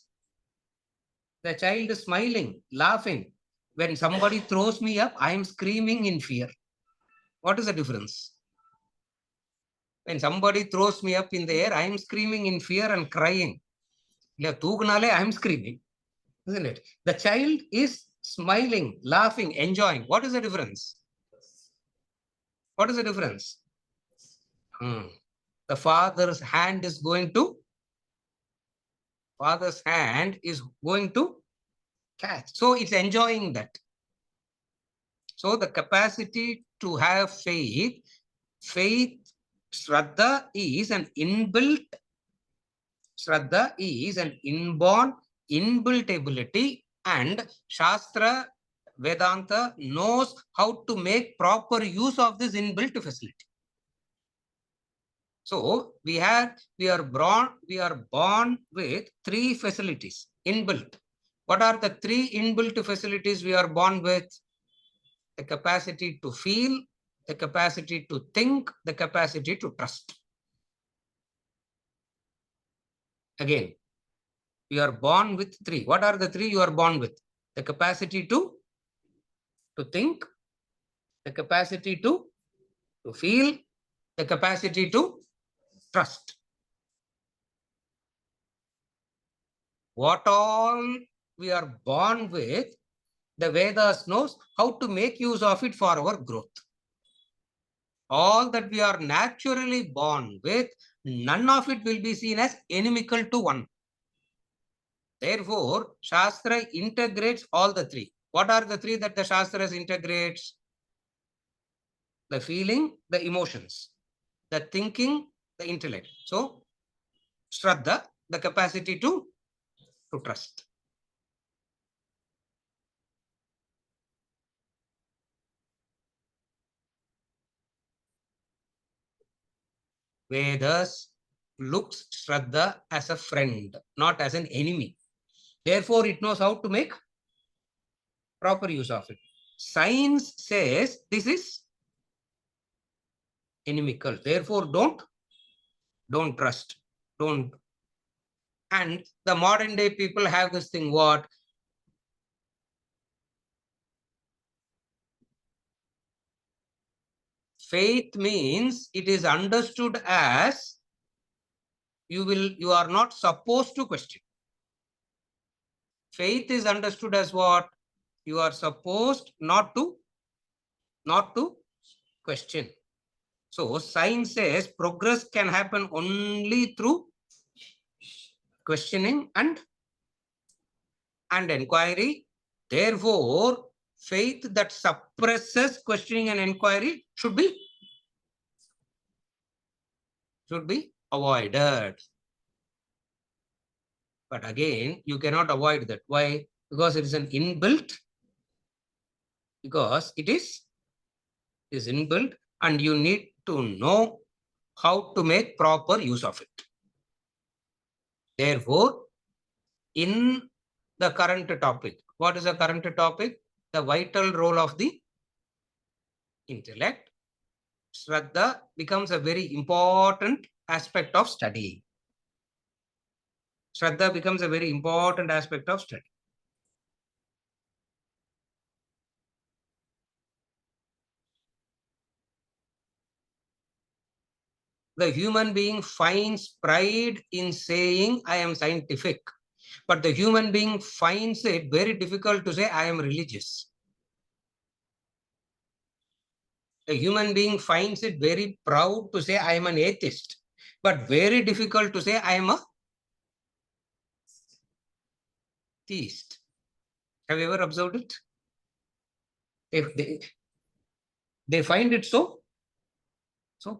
smiling, laughing. When somebody throws me up, I am screaming in fear. What is the difference? When somebody throws me up in the air, I am screaming in fear and crying. I am screaming, isn't it? The child is smiling, laughing, enjoying. What is the difference? What is the difference? The father's hand is going to catch. So it's enjoying that. So the capacity to have faith, Shraddha is an inborn, inbuilt ability, and Shastra, Vedanta knows how to make proper use of this inbuilt facility. So we are born with three facilities inbuilt. What are the three inbuilt facilities we are born with? The capacity to feel, the capacity to think, the capacity to trust. Again, we are born with three. What are the three you are born with? The capacity to think, the capacity to feel, the capacity to trust. What all we are born with, the Vedas knows how to make use of it for our growth. All that we are naturally born with, none of it will be seen as inimical to one. Therefore, Shastra integrates all the three. What are the three that the Shastras integrates? The feeling, the emotions, the thinking, the intellect. So, Shraddha, the capacity to trust. Vedas looks Shraddha as a friend, not as an enemy. Therefore, it knows how to make proper use of it. Science says this is inimical. Therefore, don't trust. Don't. And the modern day people have this thing, what? Faith means it is understood as you are not supposed to question. Faith is understood as what? You are supposed not to question. So science says progress can happen only through questioning and inquiry. Therefore, faith that suppresses questioning and inquiry should be avoided. But again, you cannot avoid that. Why? Because it is an inbuilt because it is inbuilt and you need to know how to make proper use of it. Therefore, in the current topic, what is the current topic? The vital role of the intellect. Shraddha becomes a very important aspect of study. Shraddha becomes a very important aspect of study. The human being finds pride in saying, I am scientific. But the human being finds it very difficult to say, I am religious. A human being finds it very proud to say, I am an atheist. But very difficult to say, I am a theist. Have you ever observed it? If they find it so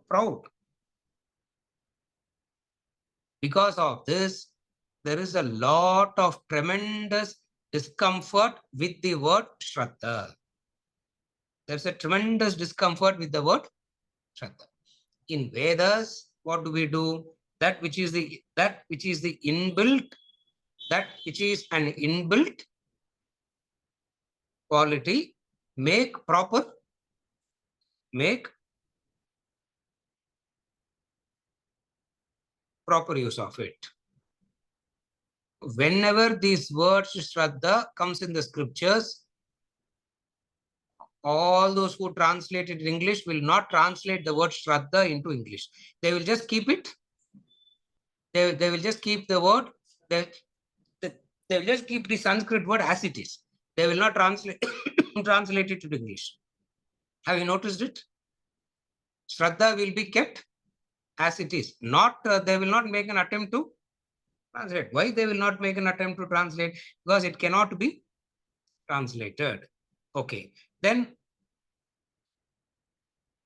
proud. Because of this, there is a lot of tremendous discomfort with the word Shraddha. There's a tremendous discomfort with the word Shraddha. In Vedas, what do? That which is the inbuilt, that which is an inbuilt quality, make proper use of it. Whenever these words Shraddha comes in the scriptures, all those who translate it in English will not translate the word Shraddha into English. They will just keep it. They will just keep the word. They will just keep the Sanskrit word as it is. They will not translate translate it into English. Have you noticed it? Shraddha will be kept as it is. Not they will not make an attempt to translate. Why they will not make an attempt to translate? Because it cannot be translated. Okay. Then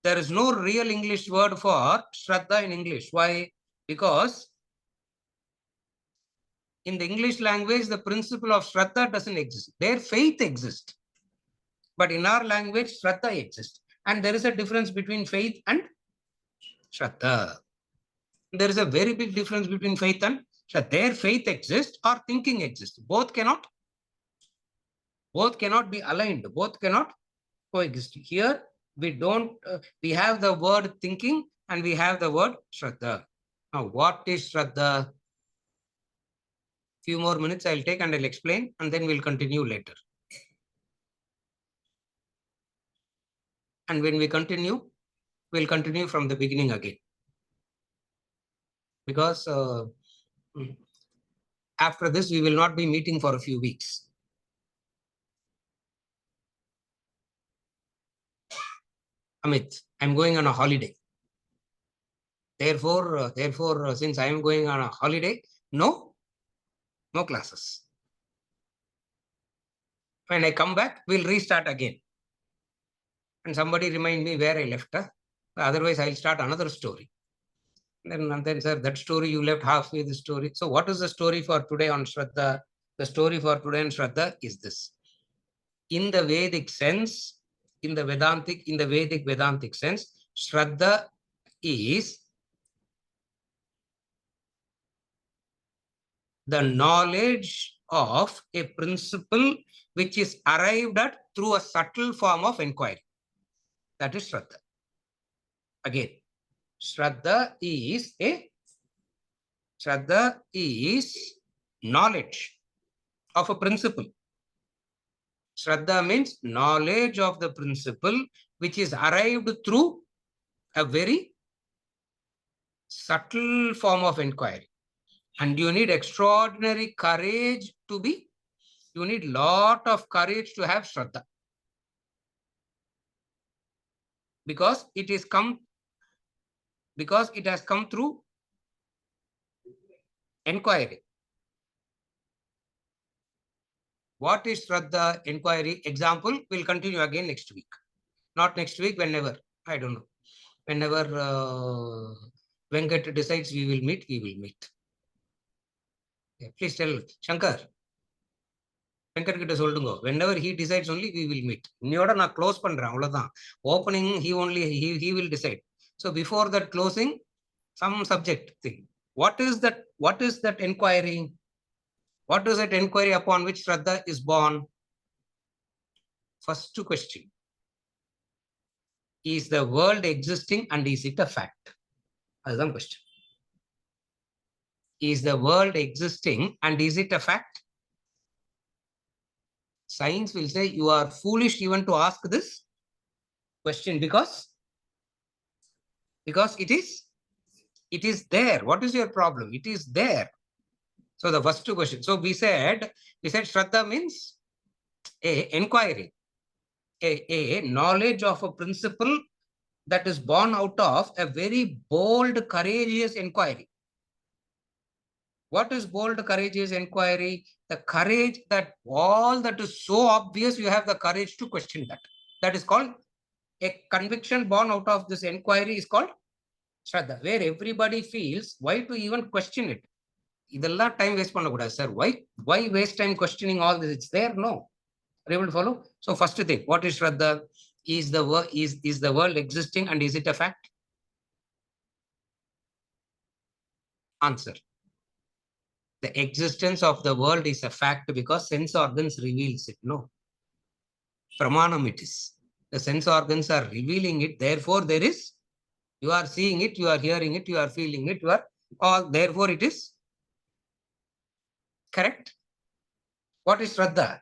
there is no real English word for Shraddha in English. Why? Because in the English language, the principle of Shraddha doesn't exist. Their faith exists. But in our language, Shraddha exists. And there is a difference between faith and Shraddha. There is a very big difference between faith and Shraddha. Their faith exists or thinking exists. Both cannot be aligned. Both cannot coexist. Here, we don't, we have the word thinking and we have the word Shraddha. Now, what is Shraddha? Few more minutes I'll take and I'll explain, and then we'll continue later. And when we continue, we'll continue from the beginning again. Because after this, we will not be meeting for a few weeks. Amit, I'm going on a holiday. Therefore, since I am going on a holiday, no classes. When I come back, we'll restart again. And somebody remind me where I left. Otherwise, I'll start another story. And then, sir, that story you left halfway the story. So what is the story for today on Shraddha? The story for today on Shraddha is this. In the Vedic sense, in the Vedic Vedantic sense, Shraddha is the knowledge of a principle which is arrived at through a subtle form of inquiry. That is Shraddha. Again, Shraddha is knowledge of a principle. Shraddha means knowledge of the principle which is arrived through a very subtle form of inquiry. And you need extraordinary courage to be, you need lot of courage to have Shraddha. Because it has come through inquiry. What is Shraddha? Inquiry. Example, we'll continue again next week. Not next week, whenever. I don't know. Whenever Venkat decides we will meet, we will meet. Yeah, please tell Shankar. Whenever he decides only, we will meet. Na close pandran. Opening, he will decide. So before that closing, some subject thing. What is that inquiry? What is that inquiry upon which Shraddha is born? First question. Is the world existing and is it a fact? That's the question. Is the world existing and is it a fact? Science will say you are foolish even to ask this question because it is there. What is your problem? It is there. So the first question. So we said Shraddha means a inquiry, a knowledge of a principle that is born out of a very bold, courageous inquiry. What is bold, courageous inquiry? The courage that all that is so obvious, you have the courage to question that. That is called a conviction born out of this inquiry is called Shraddha, where everybody feels why to even question it. Idella time waste pannakuda, sir. Why waste time questioning all this? It's there, no. Are you able to follow? So first thing, what is Shraddha? Is the world existing and is it a fact? Answer. The existence of the world is a fact because sense organs reveals it. No. Pramanam it is. The sense organs are revealing it. Therefore, there is, you are seeing it, you are hearing it, you are feeling it, you are all, therefore it is correct. What is Shraddha?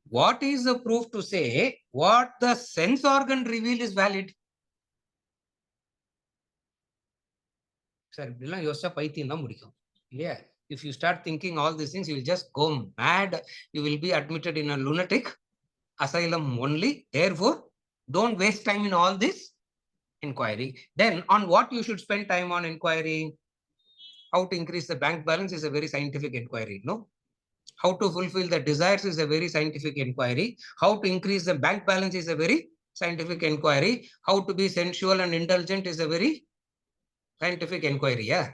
What is the proof to say what the sense organ revealed is valid? Sir, yeah. If you start thinking all these things, you will just go mad. You will be admitted in a lunatic asylum only. Therefore, don't waste time in all this inquiry. Then on what you should spend time on inquiry? How to increase the bank balance is a very scientific inquiry, no? How to fulfill the desires is a very scientific inquiry. How to increase the bank balance is a very scientific inquiry. How to be sensual and indulgent is a very scientific inquiry, yeah.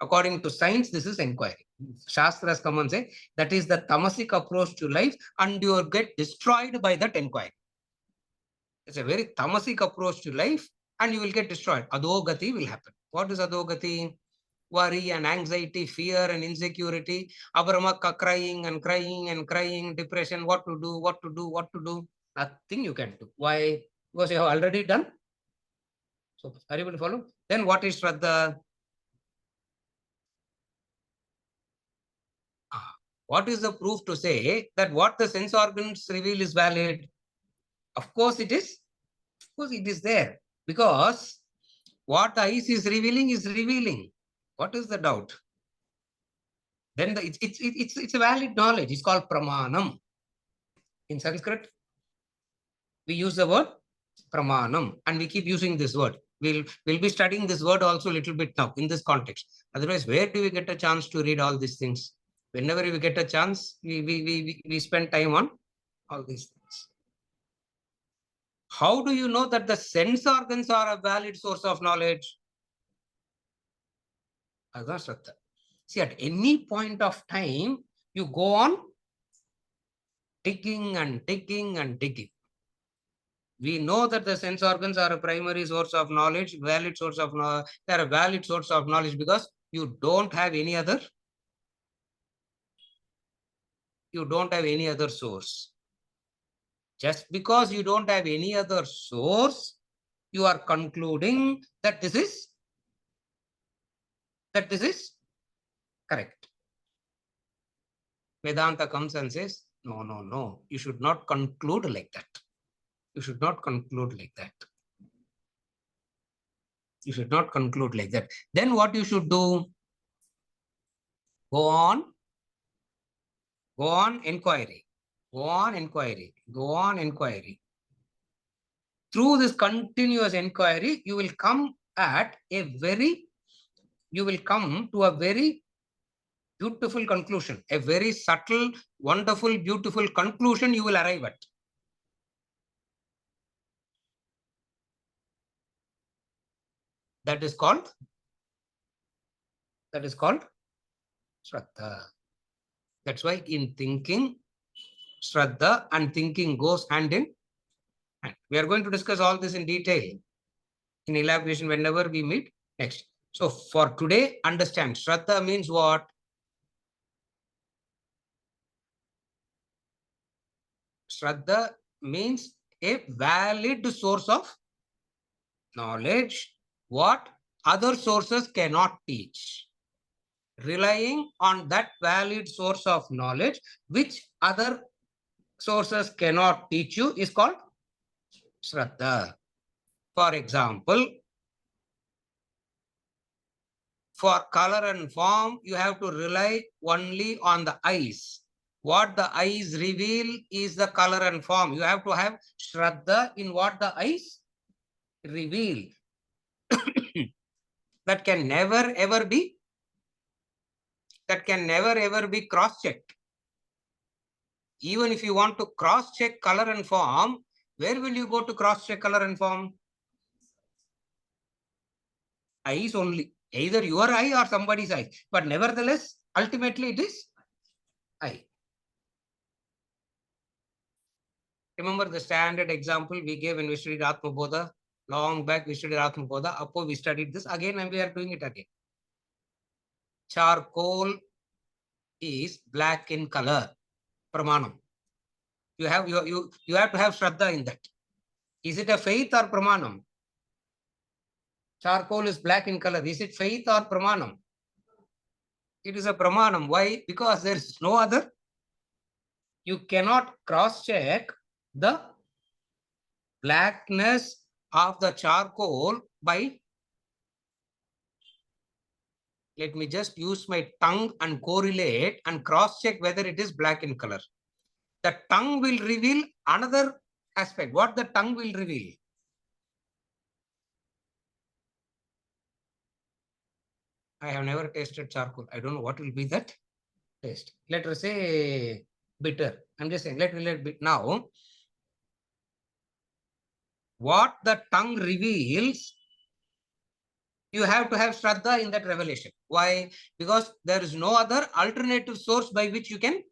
According to science, this is inquiry. Shastras come and say that is the tamasic approach to life and you will get destroyed by that inquiry. It's a very tamasic approach to life and you will get destroyed. Adogati will happen. What is adogati? Worry and anxiety, fear and insecurity, Abramaka crying and crying and crying, depression, what to do, nothing you can do. Why? Because you have already done. So, are you able to follow? Then what is Shraddha? What is the proof to say that what the sense organs reveal is valid? Of course it is. Of course it is there. Because what the eyes is revealing. What is the doubt? Then it's a valid knowledge. It's called pramanam. In Sanskrit, we use the word pramanam and we keep using this word. We'll be studying this word also a little bit now in this context. Otherwise, where do we get a chance to read all these things? Whenever we get a chance, we spend time on all these things. How do you know that the sense organs are a valid source of knowledge? See, at any point of time, you go on digging and digging and digging. We know that the sense organs are a primary source of knowledge, valid source of knowledge. They are a valid source of knowledge because you don't have any other. You don't have any other source. Just because you don't have any other source, you are concluding that this is correct. Vedanta comes and says, no, you should not conclude like that. You should not conclude like that. You should not conclude like that. Then what you should do? Go on inquiry. Go on inquiry. Through this continuous inquiry, you will come to a very beautiful conclusion, a very subtle, wonderful, beautiful conclusion you will arrive at. That is called That is called Shraddha. That's why in thinking, Shraddha and thinking goes hand in hand. We are going to discuss all this in detail in elaboration whenever we meet next. So for today, understand Shraddha means what? Shraddha means a valid source of knowledge, what other sources cannot teach. Relying on that valid source of knowledge, which other sources cannot teach you, is called Shraddha. For example, for color and form, you have to rely only on the eyes. What the eyes reveal is the color and form. You have to have Shraddha in what the eyes reveal. That can never ever be cross-checked. Even if you want to cross-check color and form, where will you go to cross-check color and form? Eyes only. Either your eye or somebody's eye. But nevertheless, ultimately it is eye. Remember the standard example we gave when we studied Atma Bodha? Long back we studied Atma Bodha. Apo we studied this again and we are doing it again. Charcoal is black in color. Pramanam. You have to have Shraddha in that. Is it a faith or Pramanam? Charcoal is black in color. Is it faith or Pramanam? It is a Pramanam. Why? Because there is no other. You cannot cross-check the blackness of the charcoal by, let me just use my tongue and correlate and cross-check whether it is black in color. The tongue will reveal another aspect. What the tongue will reveal? I have never tasted charcoal. I don't know what will be that taste. Let us say bitter. I'm just saying, let me now. What the tongue reveals, you have to have Shraddha in that revelation. Why? Because there is no other alternative source by which you can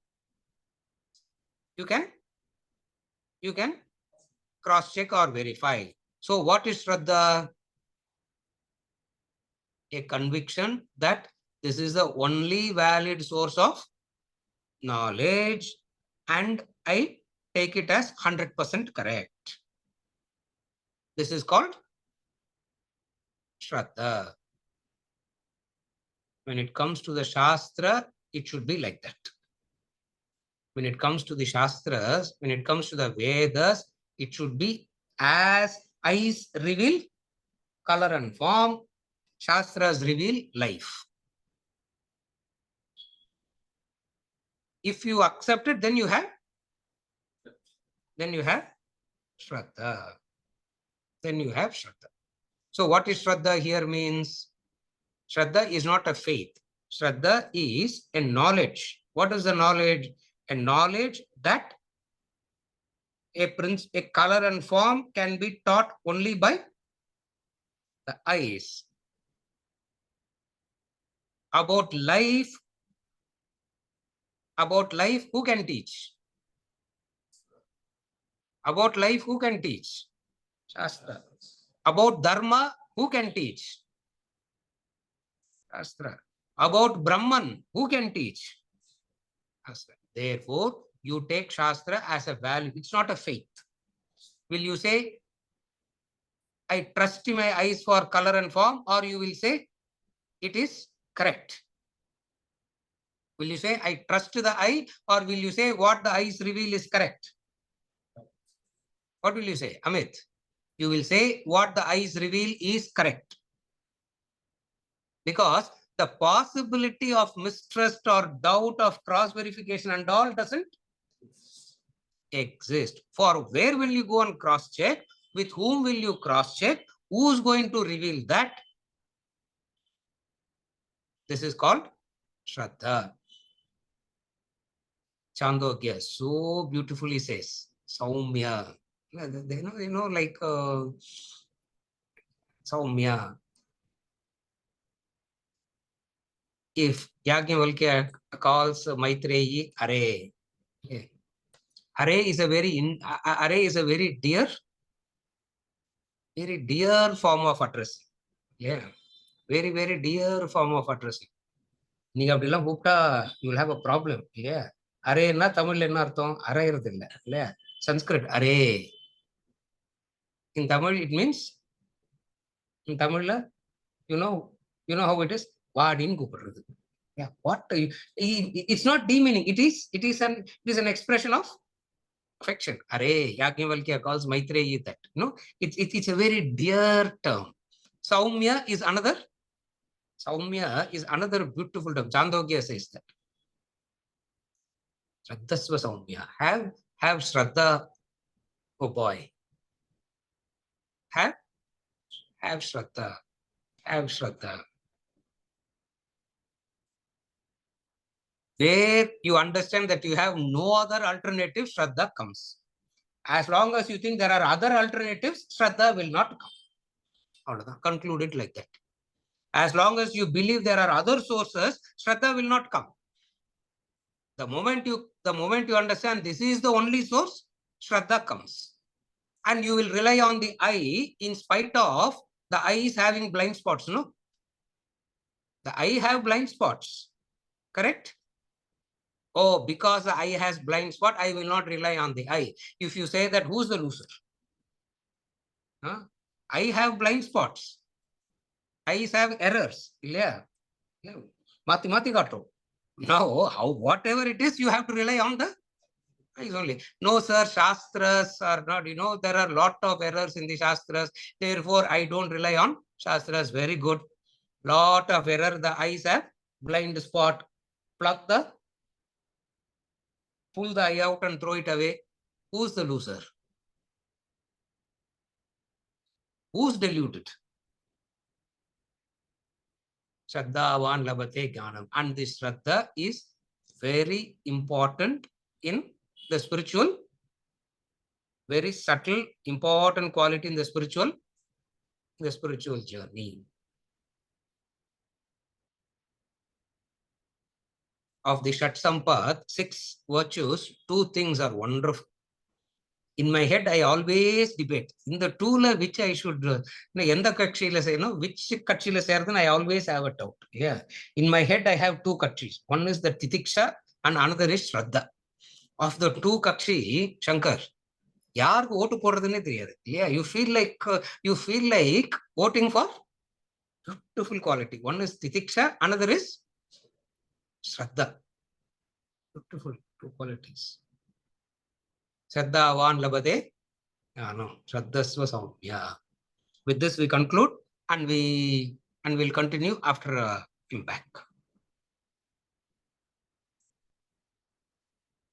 cross-check or verify. So what is Shraddha? A conviction that this is the only valid source of knowledge and I take it as 100% correct. This is called Shraddha. When it comes to the Shastra, it should be like that. When it comes to the Shastras, when it comes to the Vedas, it should be as eyes reveal color and form, Shastras reveal life. If you accept it, then you have Shraddha. Then you have Shraddha. So what is Shraddha here means? Shraddha is not a faith. Shraddha is a knowledge. What is the knowledge? A knowledge that a color and form can be taught only by the eyes. About life, who can teach? About life, who can teach? Shastra. About dharma, who can teach? Shastra. About Brahman, who can teach? Shastra. Therefore, you take Shastra as a value. It's not a faith. Will you say, I trust my eyes for color and form, or you will say, it is correct? Will you say, I trust the eye, or will you say, what the eyes reveal is correct? What will you say, Amit? You will say, what the eyes reveal is correct. Because the possibility of mistrust or doubt of cross-verification and all doesn't exist. For where will you go and cross-check? With whom will you cross-check? Who's going to reveal that? This is called Shraddha. Chandogya so beautifully says, Saumya. They know like Saumya. if Yajnavalkya calls Maitreyi Hare, okay. Hare is a very dear form of addressing. Yeah, very dear form of addressing. நீங்க அப்படிலாம் கூப்பிட்டா you will have a problem இல்லையா? அரேன்னா தமிழ்ல என்ன அர்த்தம்? அரையிறது இல்லை இல்லையா? சன்ஸ்கிரிட் அரே. In Tamil it means, in தமிழ்ல you know how it is, வாடின்னு கூப்பிடுறது. What it's not demeaning, it is an expression of affection. Arey, Yajnavalkya calls Maitreyi that. It's a very dear term. Saumya is another beautiful term. Chandogya says that. Shraddhasva Saumya. Have Shraddha, oh boy. Have Shraddha. Have Shraddha. Where you understand that you have no other alternative, Shraddha comes. As long as you think there are other alternatives, Shraddha will not come. Conclude it like that. As long as you believe there are other sources, Shraddha will not come. The moment you understand this is the only source, Shraddha comes. And you will rely on the eye in spite of the eye is having blind spots, no? The eye have blind spots, correct? Oh, because the eye has blind spot, I will not rely on the eye. If you say that, who's the loser? Huh? I have blind spots. Eyes have errors. Yeah. Mathematical. Now, whatever it is, you have to rely on the eyes only. No, sir, Shastras are not, there are a lot of errors in the Shastras. Therefore, I don't rely on Shastras. Very good. Lot of error. The eyes have blind spot. Pull the eye out and throw it away. Who's the loser? Who's deluded? Shraddhavan labate jnanam. And this Shraddha is very important in the spiritual, very subtle, important quality in the spiritual journey. Of the Shat Sampath, 6 virtues, 2 things are wonderful. In my head, I always debate. In the tool, which I should, which Kachila Serdan, I always have a doubt. Yeah. In my head, I have 2 Kachis. One is the Titiksha and another is Shraddha. Of the 2 Kachi, Shankar, யாருக்கு ஓட்டு போடுறதுன்னே தெரியாது இல்லையா? You feel like voting for beautiful quality. One is Titiksha, another is Shraddha. Beautiful 2 qualities. Shraddhavan labade. No, Shraddhasva Saumya. With this we conclude and we'll continue after impact.